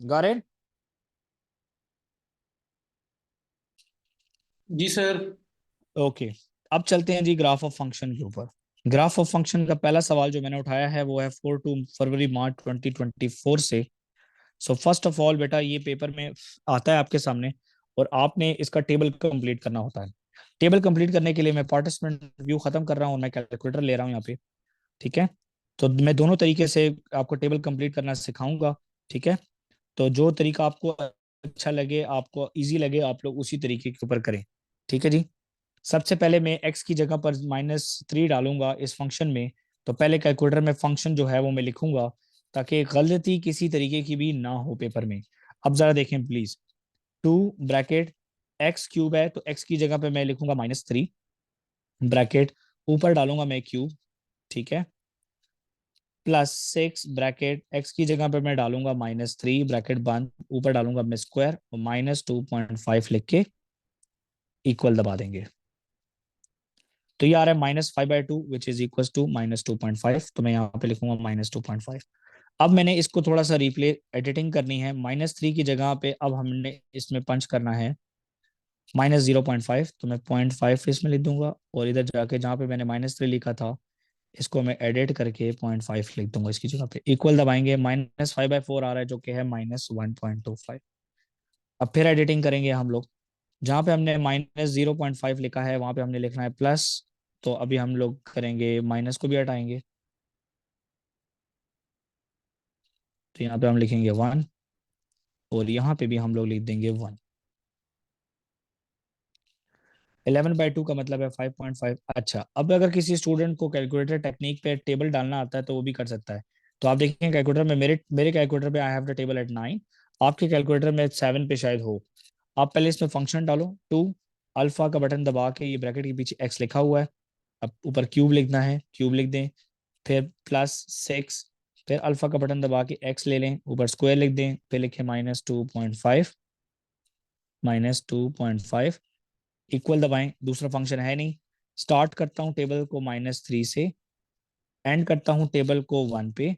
Got it? जी सर। ओके, अब चलते हैं जी ग्राफ ऑफ फंक्शन के ऊपर। ग्राफ ऑफ फंक्शन का पहला सवाल जो मैंने उठाया है वो है 4 फरवरी मार्च 2024 से। सो फर्स्ट ऑफ ऑल बेटा, ये पेपर में आता है आपके सामने और आपने इसका टेबल कंप्लीट करना होता है। टेबल कंप्लीट करने के लिए मैं पार्टिसिपेंट व्यू खत्म कर रहा हूँ और मैं कैलकुलेटर ले रहा हूँ यहाँ पे, ठीक है? तो मैं दोनों तरीके से आपको टेबल कंप्लीट करना सिखाऊंगा, ठीक है? तो जो तरीका आपको अच्छा लगे, आपको इजी लगे, आप लोग उसी तरीके के ऊपर करें, ठीक है जी? सबसे पहले मैं x की जगह पर -3 डालूंगा इस फंक्शन में। तो पहले कैलकुलेटर में फंक्शन जो है वो मैं लिखूंगा ताकि गलती किसी तरीके की भी ना हो पेपर में। अब जरा देखें प्लीज, 2 ब्रैकेट एक्स क्यूब है, तो x की जगह पे मैं लिखूंगा -3 ब्रैकेट, ऊपर डालूंगा मैं क्यूब, ठीक है? +6 ब्रैकेट x की जगह पे मैं डालूंगा -3 ब्रैकेट बंद, ऊपर डालूंगा मैं स्क्वायर और -2.5 लिख के इक्वल दबा देंगे। तो ये आ रहा है -5/2 विच इज इक्वल टू -2.5। तो मैं यहाँ पे लिखूंगा -2.5। अब मैंने इसको थोड़ा सा रिप्ले एडिटिंग करनी है, -3 की जगह पे अब हमने इसमें पंच करना है -0.5, तो मैं 0.5 इसमें लिख दूंगा और इधर जाके जहाँ पे मैंने -3 लिखा था इसको मैं एडिट करके 0.5 लिख दूंगा इसकी जगह पे, इक्वल दबाएंगे, -5/4 आ रहा है जो कि है -1.25। अब फिर एडिटिंग करेंगे हम लोग, जहाँ पे हमने -0.5 लिखा है वहां पे हमने लिखना है प्लस, तो अभी हम लोग करेंगे माइनस को भी हटाएंगे, तो यहाँ पे हम लिखेंगे 1 और यहाँ पे भी हम लोग लिख देंगे 1। 11/2 का मतलब है 5.5। अच्छा, अब अगर किसी स्टूडेंट को कैलकुलेटर टेक्निक पे टेबल डालना आता है तो वो भी कर सकता है। तो आप देखें कैलकुलेटर में, मेरे कैलकुलेटर पे I have the table at 9, आपके कैलकुलेटर में 7 पे शायद हो। आप पहले इसमें फंक्शन डालो 2, अल्फा का बटन दबा के, ये ब्रैकेट के पीछे x लिखा हुआ है, अब ऊपर क्यूब लिखना है, क्यूब लिख दें, फिर +6, फिर अल्फा का बटन दबा के x ले लें, ऊपर स्क्वायर लिख दें, फिर लिखें -2.5, -2.5 इक्वल दबाएं, दूसरा फंक्शन है नहीं। स्टार्ट करता हूं टेबल को -3 से, एंड करता हूं टेबल को 1 पे,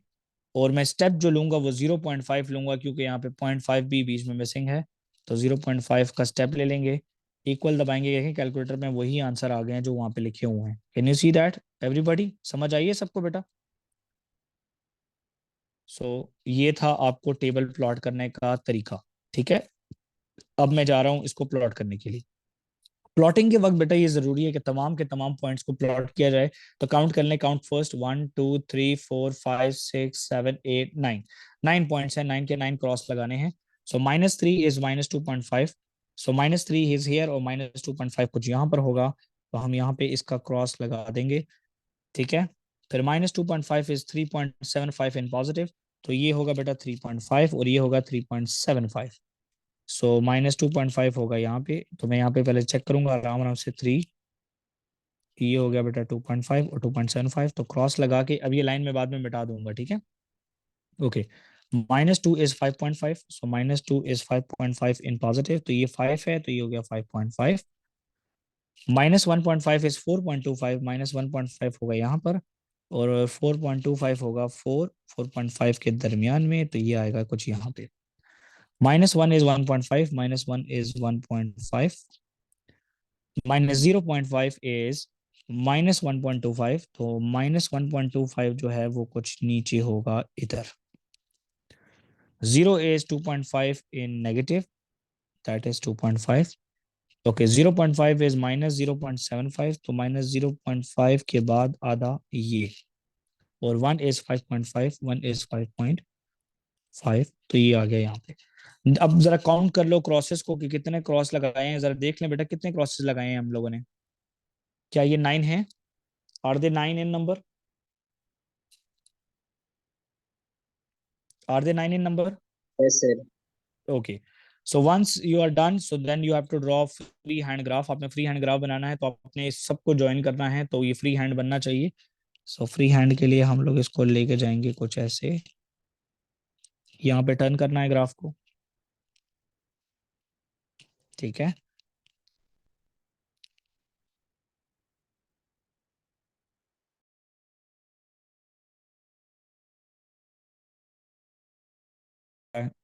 और मैं स्टेप जो लूंगा वो 0.5 लूंगा, क्योंकि यहाँ पे 0.5 भी बीच में मिसिंग है, तो 0.5 का स्टेप ले लेंगे, इक्वल दबाएंगे, देखें कैलकुलेटर में वही आंसर आ गए हैं जो वहां पे लिखे हुए हैं। Can you see that everybody? समझ आइए सबको बेटा? ये था आपको टेबल प्लॉट करने का तरीका, ठीक है। अब मैं जा रहा हूं इसको प्लॉट करने के लिए। प्लॉटिंग के वक्त बेटा ये जरूरी है कि तमाम के तमाम पॉइंट्स को प्लॉट किया जाए। तो काउंट कर लें, काउंट फर्स्ट, 1 2 3 4 5 6 7 8 9, 9 पॉइंट्स हैं, 9 के 9 क्रॉस लगाने हैं। सो -3 इज -2.5, सो -3 इज हियर और -2.5 कुछ यहाँ पर होगा, तो हम यहाँ पे इसका क्रॉस लगा देंगे, ठीक है। फिर -2.5 इज 3.75 इन पॉजिटिव, तो ये होगा बेटा 3.5 और ये होगा 3.75। सो -2.5 होगा यहाँ पे, तो मैं यहाँ पे पहले चेक करूंगा आराम आराम से। 3, ये हो गया बेटा 2.5 और 2.75, तो क्रॉस लगा के अब ये लाइन में बाद में मिटा दूंगा, ठीक है। Okay, -2 is 5.5, so -2 is 5.5 in positive, तो ये 5 है, तो ये हो गया 5.5। -1.5 इज 4.25, -1.5 होगा यहाँ पर, और 4.25 होगा 4.5 के दरमियान में, तो ये आएगा कुछ यहाँ पे। -1 इज 1.5, -1 इज 1.5, -0.5 इज -1.25, तो -1.25 जो है वो कुछ नीचे होगा इधर। 0 is 2.5 in negative, that is 2.5। Okay, 0.5 is -0.75, तो -0.5 के बाद आधा ये, और 1 इज 5.5, 1 इज 5.5, तो ये आ गया यहाँ पे। अब जरा काउंट कर लो क्रॉसेस को कि कितने क्रॉस लगाए हैं, जरा देख लें बेटा कितने क्रॉसेस लगाए हैं हम लोगों ने। क्या ये 9 है? Are they 9 in number? Are they 9 in number? Yes, sir. Okay. So once you are done, so then you have to draw free hand graph. आपने फ्री हैंड ग्राफ बनाना है, तो आपने इस सबको ज्वाइन करना है, तो ये फ्री हैंड बनना चाहिए। सो फ्री हैंड के लिए हम लोग इसको लेके जाएंगे कुछ ऐसे, यहाँ पे टर्न करना है ग्राफ को, ठीक है।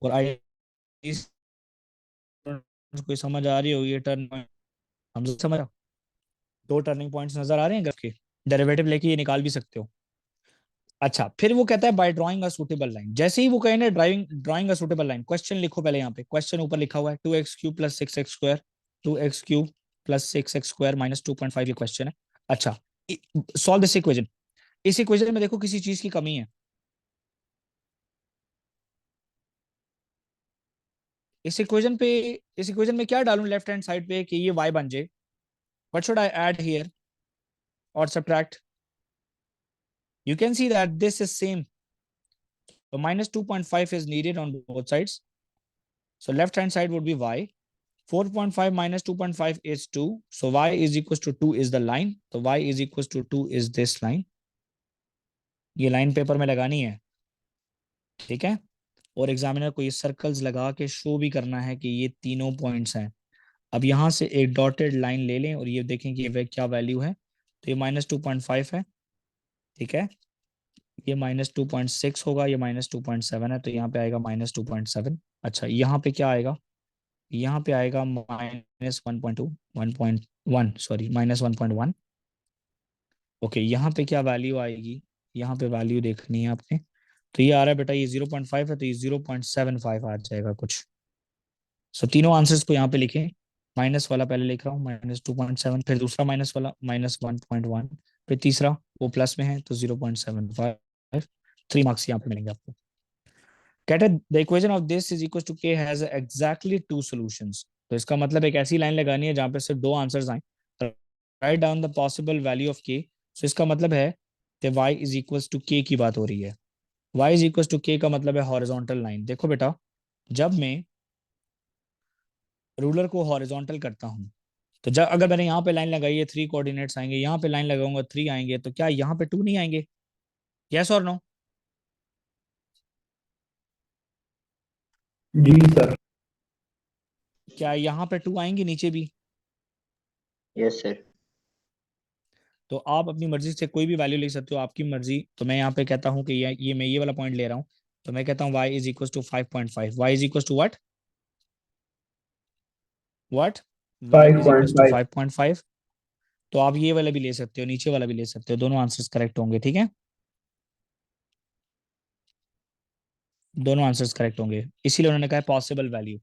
और आई कोई समझ आ रही होगी ये टर्न, हम समझ, 2 टर्निंग पॉइंट्स नजर आ रहे हैं ग्राफ के, डेरिवेटिव लेके ये निकाल भी सकते हो। अच्छा, फिर वो कहता है by drawing a suitable line. जैसे ही वो कहे ना drawing a suitable line, question लिखो पहले, यहाँ पे क्वेश्चन ऊपर लिखा हुआ है 2x³ + 6x², 2x³ + 6x² - 2.5, ये क्वेश्चन है। अच्छा, सॉल्व दिस इक्वेशन। इस इक्वेशन में देखो किसी चीज की कमी है, इस इक्वेशन में क्या डालूं लेफ्ट हैंड साइड पे कि ये y बन जाए? What should I add here or subtract? You can see that this is same, so -2.5 is needed on both sides, so left hand side would be y, 4.5 - 2.5 is 2, so y is equals to 2 is the line, so y is equals to 2 is this line, ये line paper में लगानी है, ठीक है। और examiner को ये circles लगा के शो भी करना है कि ये तीनों पॉइंट्स हैं। अब यहाँ से एक डॉटेड लाइन ले लें और ये देखें कि ये क्या वैल्यू है, तो ये -2.5 है, ठीक है। ये -2.6 होगा, ये -2.7 है, तो यहाँ पे आएगा -2.7। अच्छा, यहाँ पे क्या आएगा? यहाँ पे आएगा -1.2, 1.1, सॉरी -1.1। ओके, यहाँ पे क्या वैल्यू आएगी? यहाँ पे वैल्यू देखनी है आपने, तो ये आ रहा है बेटा, ये 0.5 है, तो ये 0.75 आ जाएगा कुछ। सो तीनों आंसर्स को यहाँ पे लिखें, माइनस वाला पहले लिख रहा हूँ, -2.7, फिर दूसरा माइनस वाला -1.1, फिर तीसरा वो प्लस में है तो 0.75, 3 मार्क्स यहाँ पे मिलेंगे आपको। कहते हैं the equation of this is equal to k has exactly 2 solutions. तो इसका मतलब एक ऐसी लाइन लगानी है जहां पे सिर्फ 2 आंसर्स आए। Write down the possible value of के। सो इसका मतलब है कि y इज इक्वल टू के की बात हो रही है। y इज इक्वल टू के का मतलब है हॉरिजॉन्टल लाइन। देखो बेटा, जब मैं रूलर को हॉरिजॉन्टल करता हूँ तो जब अगर मैंने यहाँ पे लाइन लगाई है 3 कोऑर्डिनेट्स आएंगे, यहाँ पे लाइन लगाऊंगा 3 आएंगे, तो क्या यहाँ पे 2 नहीं आएंगे? यस और नो? जी सर। क्या यहाँ पे 2 आएंगे नीचे भी? Yes sir. तो आप अपनी मर्जी से कोई भी वैल्यू ले सकते हो, आपकी मर्जी। तो मैं यहाँ पे कहता हूँ कि ये मैं ये वाला पॉइंट ले रहा हूँ, तो मैं कहता हूँ y is equal to 5.5। y is equal to what what y is equal to 5.5। 5.5। तो आप ये वाला भी ले सकते हो, नीचे वाला भी ले सकते हो, दोनों आंसर्स करेक्ट होंगे। ठीक है, दोनों आंसर्स करेक्ट होंगे, इसीलिए उन्होंने कहा पॉसिबल वैल्यू।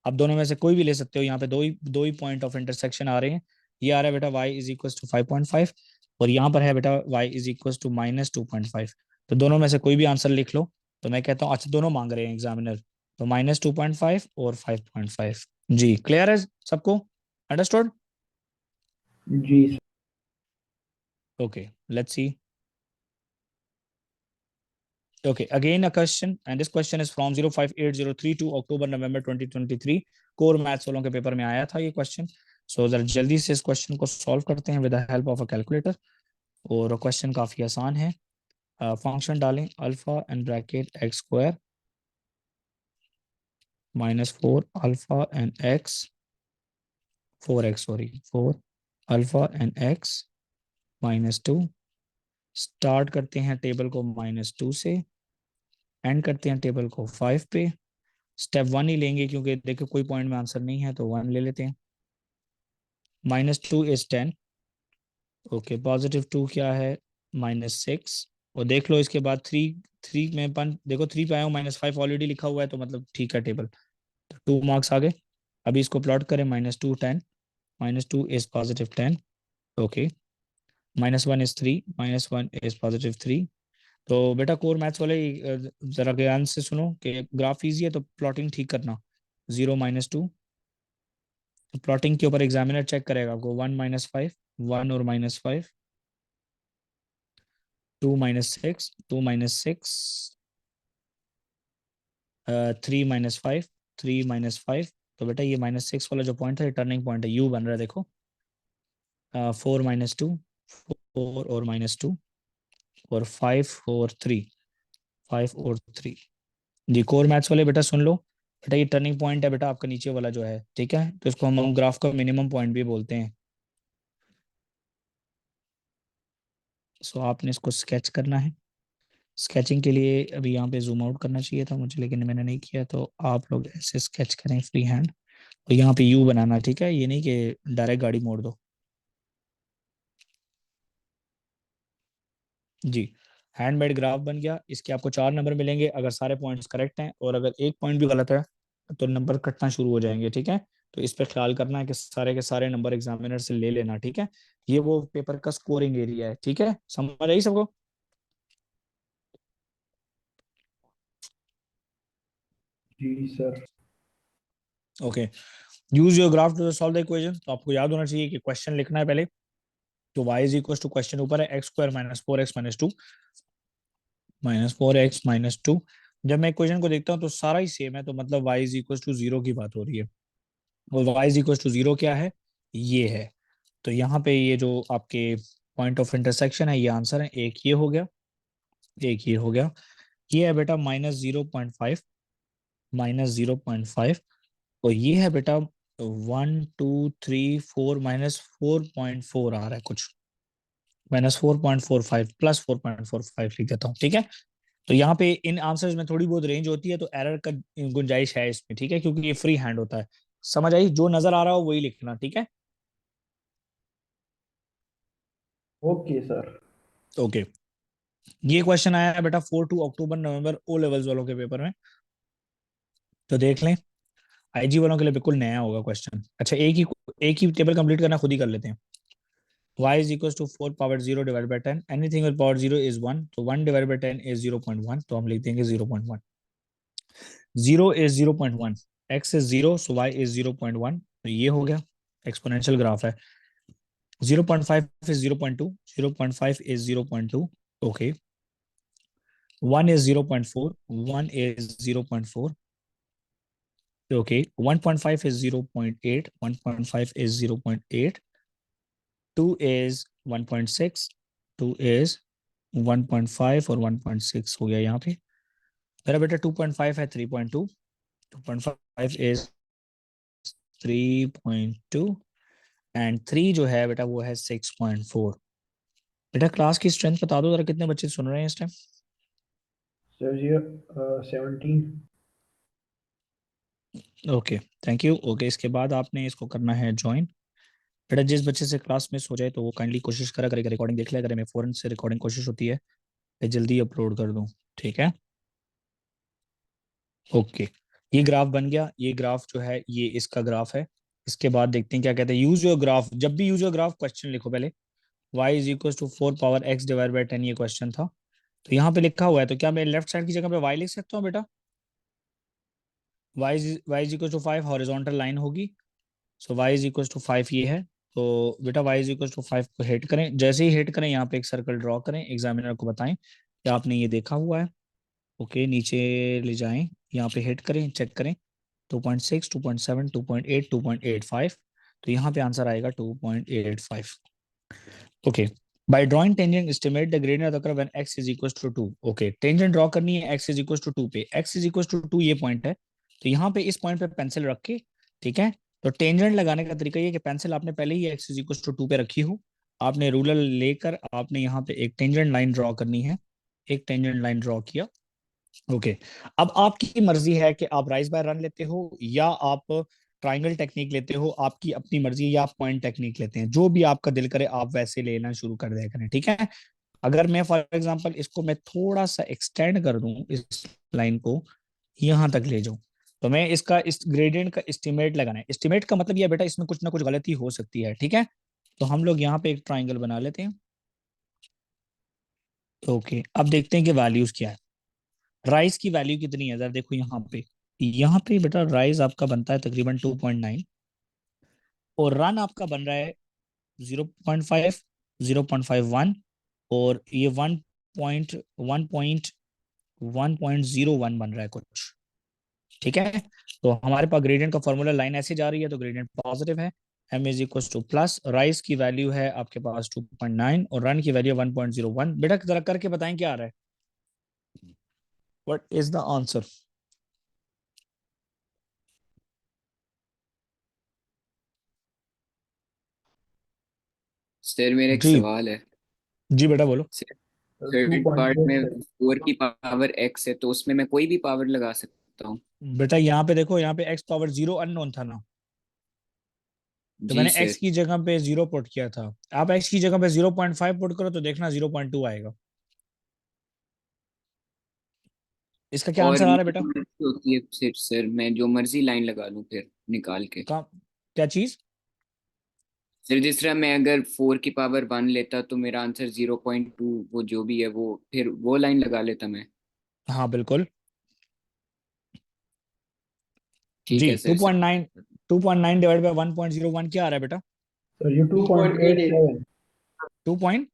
अब दोनों में से कोई भी ले सकते हो, यहाँ पे दो ही पॉइंट ऑफ इंटरसेक्शन आ रहे हैं। ये आ रहा है बेटा y इज इक्वल टू 5.5, और यहाँ पर है बेटा y इज इक्वल टू -2.5। तो दोनों में से कोई भी आंसर लिख लो। तो मैं कहता हूँ, अच्छा दोनों मांग रहे हैं एग्जामिनर, तो -2.5 और 5.5। जी क्लियर है सबको? अंडरस्टूड? जी sir. Okay, let's see. Okay, again a question, and this question is from 058032 October November 2023। Core maths वालों के पेपर में आया था ये क्वेश्चन। सो जरा जल्दी से इस क्वेश्चन को सॉल्व करते हैं with the help of a calculator. और क्वेश्चन काफी आसान है। फंक्शन डालें alpha and bracket x square -4 alpha and x 4x, sorry 4 alpha and x -2। Start करते हैं टेबल को -2 से, एंड करते हैं टेबल को 5 पे। स्टेप 1 ही लेंगे क्योंकि देखो कोई पॉइंट में आंसर नहीं है, तो 1 ले लेते हैं। -2 इज 10। ओके, +2 क्या है? -6। और देख लो इसके बाद 3 में देखो 3 पे आया हूँ, -5 ऑलरेडी लिखा हुआ है, तो मतलब ठीक है टेबल, तो 2 मार्क्स आ गए। अभी इसको प्लॉट करें, -2 10, -2 इज +10। Okay, -1 is 3, -1 is +3। तो बेटा कोर मैथ्स वाले जरा ध्यान से सुनो कि ग्राफ इजी है तो प्लॉटिंग ठीक करना। 0 -2, तो प्लॉटिंग के ऊपर एग्जामिनर चेक करेगा आपको। 1 -5, 1 और -5, 2 -6, 2 -6, 3 -5, 3 -5। तो बेटा ये -6 वाला जो पॉइंट है टर्निंग पॉइंट है, यू बन रहा है देखो। 4 -2, 4 और -2, और 5 और 3, 5 और 3। जी कोर मैथ्स वाले बेटा सुन लो, बेटा ये टर्निंग पॉइंट है बेटा आपका नीचे वाला जो है, ठीक है, तो इसको हम ग्राफ का मिनिमम पॉइंट भी बोलते हैं। सो आपने इसको स्केच करना है। स्केचिंग के लिए अभी यहाँ पे जूम आउट करना चाहिए था मुझे, लेकिन मैंने नहीं किया, तो आप लोग ऐसे स्केच करें फ्री हैंड, और यहाँ पे यू बनाना, ठीक है, ये नहीं कि डायरेक्ट गाड़ी मोड़ दो। जी, हैंडमेड ग्राफ बन गया। इसके आपको 4 नंबर मिलेंगे अगर सारे पॉइंट्स करेक्ट हैं, और अगर एक पॉइंट भी गलत है तो नंबर कटना शुरू हो जाएंगे। ठीक है, तो इस पर ख्याल करना है कि सारे के सारे नंबर एग्जामिनर से ले लेना। ठीक है, ये वो पेपर का स्कोरिंग एरिया है। ठीक है, समझ आई सबको? जी sir. Okay, use your graph to solve the equation. तो आपको याद होना चाहिए कि क्वेश्चन लिखना है पहले। तो y is equal to, question ऊपर है, x² -4x -2 -4x -2। जब मैं इक्वेशन को देखता हूँ तो सारा ही सेम है, तो मतलब y इज इक्वल टू 0 की बात हो रही है। और y इज इक्वल टू 0 क्या है? ये है। तो यहाँ पे ये जो आपके पॉइंट ऑफ इंटरसेक्शन है, ये आंसर है। एक ये हो गया, एक ये हो गया। ये है बेटा -0.5, -0.5। और ये है बेटा 1 2 3 4 -4.4 आ रहा है कुछ, -4.45 +4.45 लिख देता हूँ। ठीक है, तो यहाँ पे इन आंसर्स में थोड़ी बहुत रेंज होती है, तो एरर का गुंजाइश है इसमें। ठीक है, क्योंकि ये फ्री हैंड होता है। समझ आई? जो नजर आ रहा हो वही लिखना। ठीक है, ओके सर। ओके। ये क्वेश्चन आया है बेटा 4 अक्टूबर नवंबर ओ लेवल्स वालों के पेपर में, तो देख लें। आईजी वालों के लिए बिल्कुल नया होगा क्वेश्चन। अच्छा, एक ही एक ही टेबल कंप्लीट करना, खुद ही कर लेते हैं। y is equals to 4 power 0 divided by 10, anything with power 0 is 1, तो 1 divided by 10 is 0.1, तो हम लिख देंगे 0.1। 0 is 0.1, x is 0, so y is 0.1, तो ये हो गया, एक्सपोनेंशियल ग्राफ है। 0.5 is 0.2, 0.5 is 0.2, okay। 1 is 0.4, 1 is 0.4, okay। 1.5 is 0.8, 1.5 is 0.8, 2 is 1.6, 2 is 1.5 और 1.6 हो गया यहाँ पे। मेरा बेटा 2.5 है 3.2, 2.5 is 3.2 एंड 3 जो है बेटा वो है 6.4। बेटा क्लास की स्ट्रेंथ बता दो जरा, कितने बच्चे सुन रहे हैं इस टाइम? सर ये 17। Okay, thank you. ओके, इसके बाद आपने इसको करना है ज्वाइन। बेटा जिस बच्चे से क्लास मिस हो जाए तो वो काइंडली कोशिश करा करेगा, रिकॉर्डिंग देख लिया करे। मैं फौरन से रिकॉर्डिंग कोशिश होती है कि जल्दी अपलोड कर दूं, ठीक है। ओके, ये ग्राफ बन गया। ये ग्राफ जो है ये इसका ग्राफ है। इसके बाद देखते हैं क्या कहते हैं। यूज योर ग्राफ, जब भी यूज योर ग्राफ क्वेश्चन लिखो पहले। y is equal to 4 power x divide by 10, ये क्वेश्चन था। तो यहाँ पे लिखा हुआ है, तो क्या मैं लेफ्ट साइड की जगह पे y लिख सकता हूँ बेटा? y is equal to 5 horizontal line होगी, so y is equal to 5 ये है। तो बेटा y इज इक्वल टू 5 को हिट करें, जैसे ही हिट करें यहाँ पे एक सर्कल ड्रॉ करें, एग्जामिनर को बताएं कि आपने ये देखा हुआ है। ओके, नीचे ले जाएं, यहाँ पे हिट करें, चेक करें। 2.6, 2.7, 2.8, 2.85, तो यहाँ पे आंसर आएगा 2.85। Okay, by drawing tangent estimate the gradient of the curve when x is equal to 2। Okay, tangent draw करनी है x इज इक्वल टू 2 पे। x इज इक्वल टू 2 ये पॉइंट है, तो यहाँ पे इस पॉइंट पे पेंसिल रख के, ठीक है। तो टेंजेंट लगाने का तरीका ये कि पेंसिल आपने पहले ही x इज इक्वल टू 2 पे रखी हो, आपने रूलर लेकर आपने यहाँ पे एक टेंजेंट लाइन ड्रॉ करनी है। एक टेंजेंट लाइन ड्रॉ किया। ओके, अब आपकी मर्जी है कि आप राइज बाय रन लेते हो या आप ट्राइंगल टेक्निक लेते हो, आपकी अपनी मर्जी, या आप पॉइंट टेक्निक लेते हैं। जो भी आपका दिल करे आप वैसे लेना शुरू कर दिया करें, ठीक है। अगर मैं फॉर एग्जांपल इसको मैं थोड़ा सा एक्सटेंड कर दूं, इस लाइन को यहां तक ले जाऊं, तो मैं इसका इस ग्रेडियंट का एस्टिमेट लगाना है। एस्टिमेट का मतलब ये बेटा इसमें कुछ ना कुछ गलती हो सकती है, ठीक है। तो हम लोग यहाँ पे एक ट्राइंगल बना लेते हैं। ओके, अब देखते हैं कि वैल्यूज क्या है। राइस की वैल्यू कितनी है जरा देखो यहाँ पे बेटा राइस आपका बनता है तकरीबन 2.9 और रन आपका बन रहा है 0.5, 0.51 और ये 1.1.1.01 बन रहा है कुछ, ठीक है। तो हमारे पास ग्रेडियंट का फॉर्मूला, लाइन ऐसे जा रही है तो ग्रेडियंट पॉजिटिव है। m is equal two plus, rice की वैल्यू है आपके पास 2.9 और रन की वैल्यू 1.01। बेटा जरा करके बताएं क्या आ रहा है, what is the answer? Sir मेरा एक जी सवाल है। जी बेटा बोलो। थर्ड पार्ट में 2.87। 4 की पावर x है, तो उसमें मैं कोई भी पावर लगा सकता हूँ? बेटा यहाँ पे देखो, यहाँ पे x पावर 0 अननोन था ना, तो जी मैंने x सर। की जगह पे 0 पुट किया था। आप x की जगह पे 0.5 पुट करो तो देखना 0.2 आएगा। इसका क्या और आंसर आ रहा है बेटा? ये होती है फिर सर, मैं जो मर्जी लाइन लगा लूँ फिर निकाल के? क्या चीज? सर जिस तरह मैं अगर 4 की पावर 1 लेता तो मेरा आंसर 0.2, वो जो भी है वो फिर वो लाइन लगा लेता मैं। हाँ बिल्कुल ठीक जी। है सर। 2.9, 2.9 डिवाइड बाय 1.01 क्या आ रहा है बेटा? सर ये 2.88। 2.87। 2 पॉइंट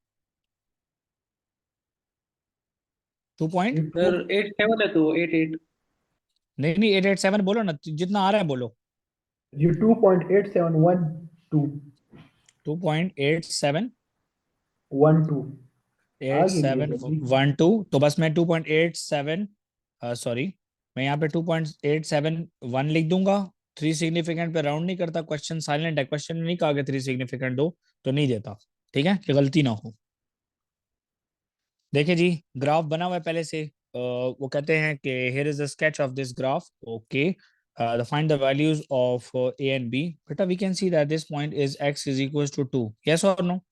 2 ये पॉइंट सर 87 है तो 88। नहीं नहीं 887 बोलो ना, जितना आ रहा है बोलो। 2.8712। 2.87 12 आगे भी है सर जी। 8712, तो बस मैं 2.87 सॉरी, मैं यहाँ पे 2.871 लिख दूंगा। 3 सिग्निफिकेंट पे राउंड नहीं करता, क्वेश्चन साइलेंट है, क्वेश्चन ने नहीं कहा कि 3 सिग्निफिकेंट दो, तो नहीं देता, ठीक है, कि गलती ना हो। देखिए जी, ग्राफ बना हुआ है पहले से। वो कहते हैं कि here is the sketch of this graph. Okay, find the values of a and b. Beta, we can see that this point is x is equals to 2, yes or no,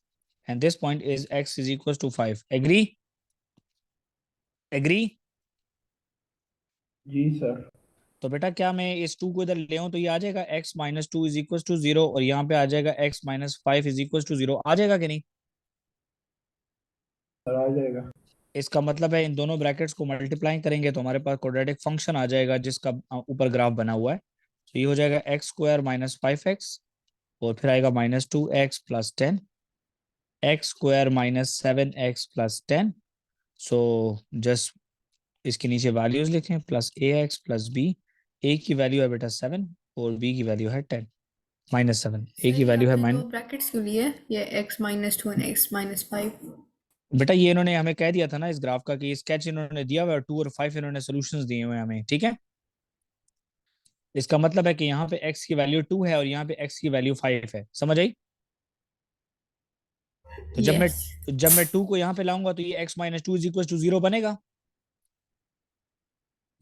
and this point is x is equals to 5. Agree? जी sir. तो बेटा क्या मैं इस 2 को इधर ले आऊं तो ये आ जाएगा x minus 2 is equal to 0 और यहाँ पे आ जाएगा x minus 5 is equal to 0। आ जाएगा कि नहीं? सर आ जाएगा। इसका मतलब है इन दोनों ब्रैकेट्स को मल्टीप्लाई करेंगे तो हमारे पास क्वाड्रेटिक फंक्शन आ जाएगा जिसका ऊपर ग्राफ बना हुआ है। तो ये हो जाएगा एक्स स्क्वायर माइनस 5x और फिर आएगा minus 2x plus 10, x square minus 7x plus 10। So just इसके नीचे वैल्यूज लिखें, plus ax plus b। a की वैल्यू है बेटा 7 और b की वैल्यू है 10 माइनस 7। a की वैल्यू है दो ब्रैकेट्स क्यों लिए? ये x माइनस 2 और x माइनस 5। बेटा ये इन्होंने हमें कह दिया था ना इस ग्राफ का कि स्केच इन्होंने दिया हुआ है, 2 और 5 इन्होंने सॉल्यूशंस दिए हुए हैं हमें, ठीक है। इसका मतलब है कि यहाँ पे x की वैल्यू 2 है और यहाँ पे x की वैल्यू 5 है, समझ आई? तो जब मैं 2 को यहाँ पे लाऊंगा तो ये x minus 2 is equal to 0 बनेगा।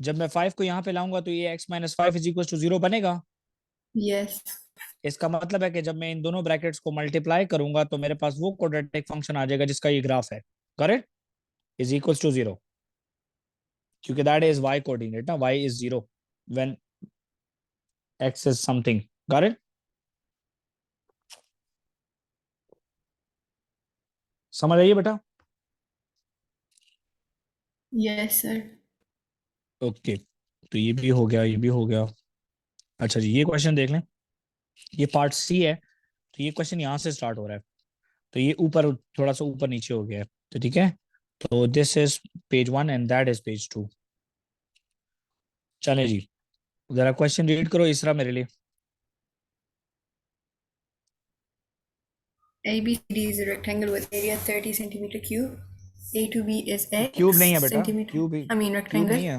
जब मैं 5 को यहाँ पे लाऊंगा तो ये x minus 5 is equal to 0 बनेगा। यस इसका मतलब है कि जब मैं इन दोनों ब्रैकेट्स को मल्टीप्लाई करूंगा तो मेरे पास वो क्वाड्रेटिक फंक्शन आ जाएगा जिसका ये ग्राफ है, करेक्ट, इज इक्वल टू 0, क्योंकि दैट इज y कोऑर्डिनेट ना, y is 0 when x is something, correct. समझ आइए बेटा? Yes sir. ओके, तो ये भी हो गया, ये भी हो गया। अच्छा जी, ये क्वेश्चन देख लें, ये पार्ट सी है। तो ये क्वेश्चन यहाँ से स्टार्ट हो रहा है, तो ये ऊपर थोड़ा सा ऊपर नीचे हो गया है, तो ठीक है। तो this is page 1 and that is page 2। चले जी, जरा क्वेश्चन रीड करो इसरा मेरे लिए। ABCD is a rectangle with area 30 centimeter cube. A to B is x cube नहीं है बेटा, centimeter. Cube I mean cube rectangle. नहीं है।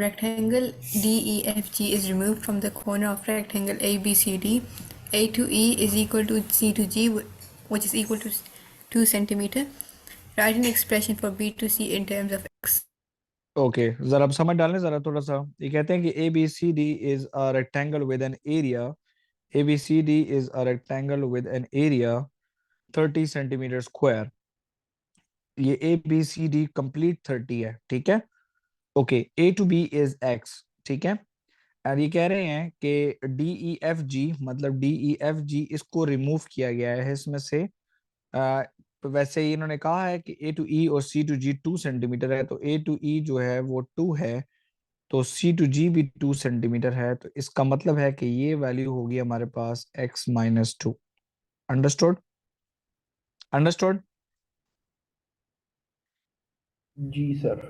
Rectangle DEFG is removed from the corner of rectangle ABCD. A to E is equal to C to G, which is equal to 2 centimeter. Write an expression for B to C in terms of x. Okay जरा अब समझ डालने जरा थोड़ा सा। ये कहते हैं कि ABCD is a rectangle with an area, ABCD is a rectangle with an area 30 centimetre square. ये ABCD कंप्लीट 30 है, ठीक है। Okay, A to B is x, ठीक है। और ये कह रहे हैं कि DEFG मतलब DEFG इसको रिमूव किया गया है इसमें से। तो वैसे ही इन्होंने कहा है कि A to E और C to G 2 सेंटीमीटर है, तो A to E जो है वो 2 है, तो C to G भी 2 सेंटीमीटर है। तो इसका मतलब है कि ये वैल्यू होगी हमारे पास x माइनस 2। अंडरस्टूड? अंडरस्टूड? जी sir.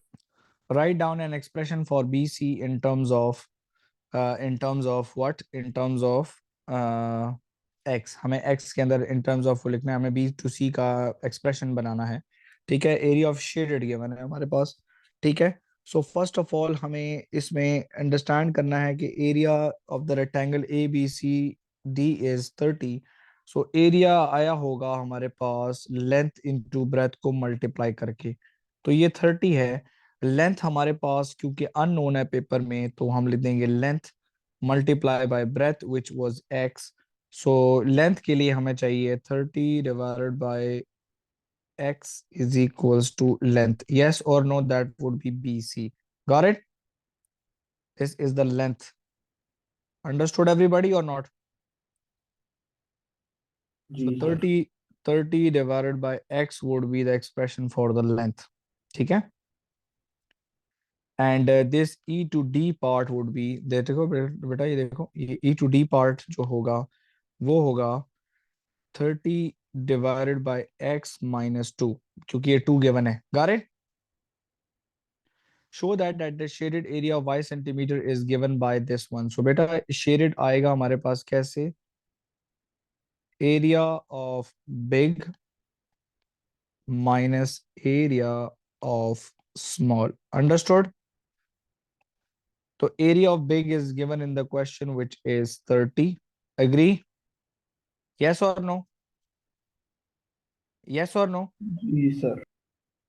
Write down an expression for BC in terms of what? In terms of x। हमें x के अंदर in terms of लिखना है, हमें B to C का एक्सप्रेशन बनाना है, ठीक है। एरिया ऑफ शेडेड गिवन है हमारे पास, ठीक है। सो फर्स्ट ऑफ ऑल हमें इसमें अंडरस्टैंड करना है कि area of the rectangle ABCD is 30। So area आया होगा हमारे पास लेंथ इनटू ब्रेथ को मल्टीप्लाई करके, तो ये 30 है। लेंथ हमारे पास क्योंकि अननोन है पेपर में, तो हम लिख देंगे length multiply by breath which was x। So length के लिए हमें चाहिए 30 divided by x is equals to length. Yes or no, that would be BC. Got it? This is the length. Understood everybody or not? जी So sir. 30 divided by x would be the expression for the length, ठीक है। And this E to D part would be, देखो बेटा ये देखो, ये E to D part जो होगा वो होगा 30 divided by x minus 2, क्योंकि ये 2 given है। Got it? Show that the shaded area of y centimeter is given by this one. So बेटा shaded आएगा हमारे पास कैसे? Area of big minus area of small. Understood? So area of big is given in the question, which is 30. Agree? Yes or no? Yes or no? जी sir.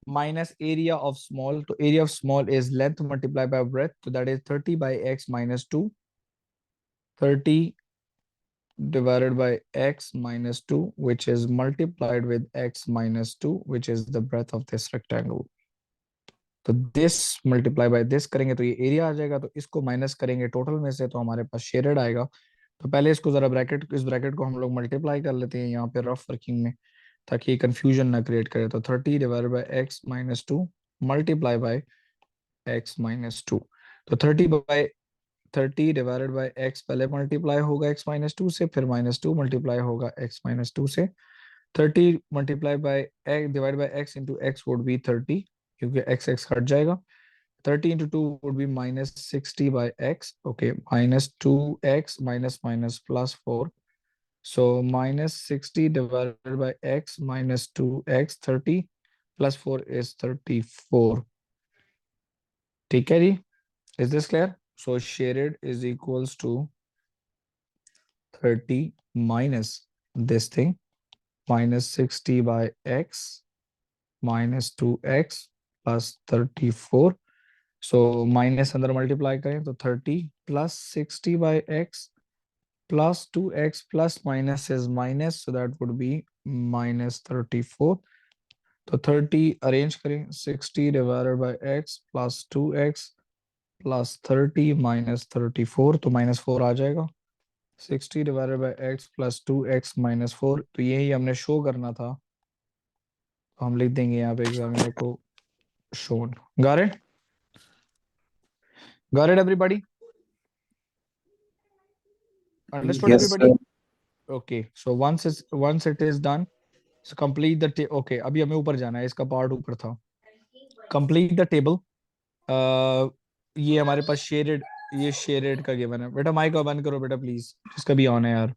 Minus area of small. So area of small is length multiplied by breadth. So that is 30 by x minus 2. 30 divided by x minus 2, which is multiplied with x minus 2, which is the breadth of this rectangle. तो this multiply by this करेंगे तो ये area आ जाएगा, तो इसको minus करेंगे total में से तो हमारे पास शेडेड आएगा। तो पहले इसको जरा इस ब्रैकेट को हम लोग मल्टीप्लाई कर लेते हैं यहाँ पे रफ वर्किंग में, ताकि कंफ्यूजन ना क्रिएट करे। तो 30 divided by x minus 2 multiply by x minus 2। तो 30 डिवाइडेड बाय x पहले मल्टीप्लाई होगा x माइनस 2 से, फिर माइनस 2 मल्टीप्लाई होगा x माइनस 2 से। 30 multiply by x divide by x into x would be 30, क्योंकि x हट जाएगा। 30 into 2 would be minus 60 by x. Okay, minus 2x minus minus plus 4. So minus 60 divided by x minus 2x, 30 plus 4 is 34. ठीक है जी? Is this clear? So shaded is equals to 30 minus this thing, minus 60 by x minus 2x plus 34. So minus अंदर multiply करें तो 30 plus 60 by x plus 2x plus minus is minus, so that would be minus 34. तो 30 arrange करें, 60 divided by x plus 2x plus 30 minus 34, तो minus 4 आ जाएगा। 60 divided by x plus 2x minus 4, तो यही हमने शो करना था, तो हम लिख देंगे यहाँ पे एग्जामिनर को shown. Got it? Got it, everybody? Understood, Yes, everybody? sir. Okay, so once it is done, so complete the okay, अभी हमें ऊपर जाना है, इसका पार्ट ऊपर था। Complete the table. ये हमारे पास शेडेड, ये शेडेड का गिवन है। बेटा माइक बंद करो बेटा प्लीज, जिसका भी ऑन है यार।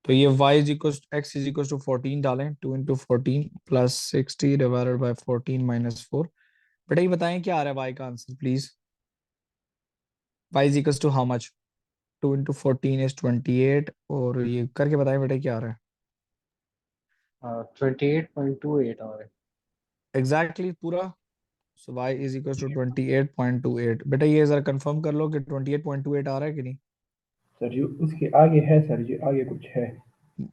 तो ये y is equal x is equal to 14 डालें, 2 into 14 plus 60 divided by 14 minus 4। बेटा ये बताएं क्या आ रहा है y का answer please. y is equal to how much? 2 into 14 is 28, और ये करके बताएं बेटा क्या आ रहा है। 28.28 आ रहा है। एग्जैक्टली पूरा। सो y इज इक्वल टू 28.28। बेटा ये जरा कंफर्म कर लो कि 28.28 आ रहा है कि नहीं। सर जी उसके आगे है, सर जी आगे कुछ है।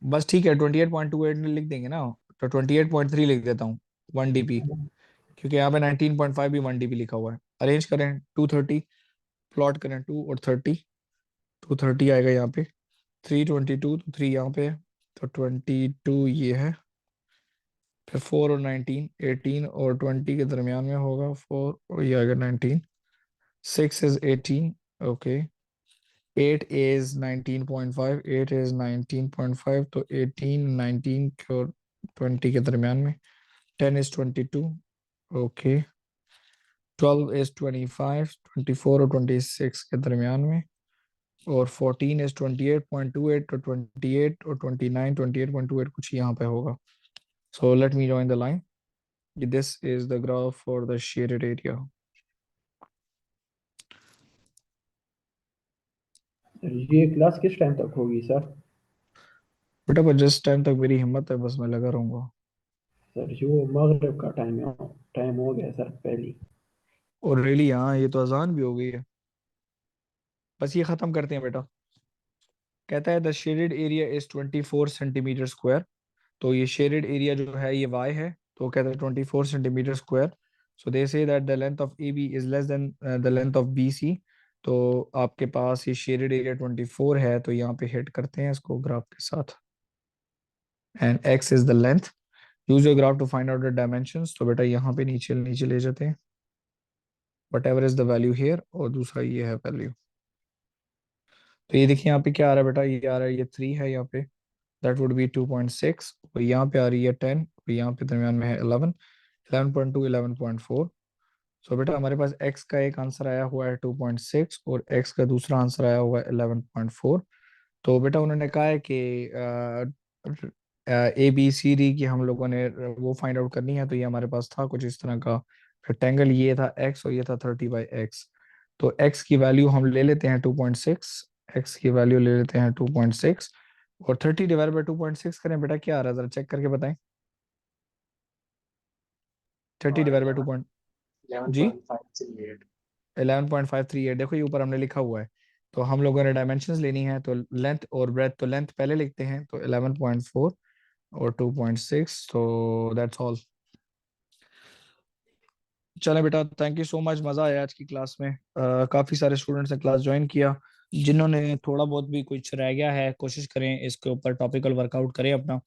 बस ठीक है, 28.28 लिख देंगे ना, तो 28.3 लिख देता हूँ 1 dp, क्योंकि यहाँ पे 19.5 भी 1 dp लिखा हुआ है। अरेंज करें 230, प्लॉट करें 2 और 30, 230 आएगा यहाँ पे, 322 तो 3 यहाँ पे है, तो 22 ये है, फिर 4 और 19, 18 और 20 के दरमियान में होगा 4 और ये आएगा 19, 6 is 18, ओके, 8 is 19.5, 8 is 19.5, तो 18, 19 और 20 के दरमियान में, 10 is 22, ओके, 12 is 25, 24 और 26 के दरमियान में, और 14 is 28.28, तो 28 और 29, 28.28 कुछ यहाँ पे होगा। So let me join the line. This is the graph for the shaded area. Sir ये क्लास किस टाइम तक होगी सर? बेटा पर जिस टाइम तक मेरी हिम्मत है बस मैं लगा रहूंगा। सर जी वो मगरिब का टाइम हो गया सर पहली। और रियली हाँ, ये तो अजान भी हो गई है। बस ये खत्म करते हैं बेटा। कहता है the shaded area is 24 centimetre square. तो ये शेडेड एरिया जो है ये y है, तो कहता है 24 centimetre square. So they say that the length of AB is less than the length of BC। तो आपके पास ये शेडेड एरिया 24 है, तो यहाँ पे हिट करते हैं इसको ग्राफ के साथ, and x is the length. Use your graph to find out the dimensions. तो बेटा यहाँ पे नीचे नीचे ले जाते हैं, whatever is the value here, और दूसरा ये है वैल्यू। तो ये देखिए यहाँ पे क्या आ रहा है बेटा, ये आ रहा है ये 3 है यहाँ पे, दैट वुड बी 2.6, और यहाँ पे आ रही है 10, और यहाँ पे दरमियान में है 11, 11.2, 11.4। सो बेटा हमारे पास x का एक आंसर आया हुआ है 2.6 और x का दूसरा आंसर आया हुआ है 11.4। तो बेटा उन्होंने कहा है कि ABCD की हम लोगों ने वो फाइंड आउट करनी है। तो ये हमारे पास था कुछ इस तरह का रेक्टेंगल, ये था x और ये था 30/x। तो x की वैल्यू हम ले लेते हैं 2.6, x की वैल्यू ले लेते हैं 2.6, और 30 डिवाइड बाय 2.6 करें बेटा, क्या आ रहा है जरा चेक करके बताएं। 30 डिवाइड बाय 2. जी 11.538, देखो ये ऊपर हमने लिखा हुआ है। तो हम लोगों ने डायमेंशंस लेनी है, तो लेंथ और ब्रेथ, तो लेंथ पहले लिखते हैं, तो 11.4 और 2.6, तो दैट्स ऑल। चलें बेटा, थैंक यू सो मच, मज़ा आया आज की क्लास में। काफ़ी सारे स्टूडेंट्स ने क्लास ज्वाइन किया। जिन्होंने थोड़ा बहुत भी कुछ रह गया है, कोशिश करें इसके ऊपर टॉपिकल वर्कआउट करें अपना।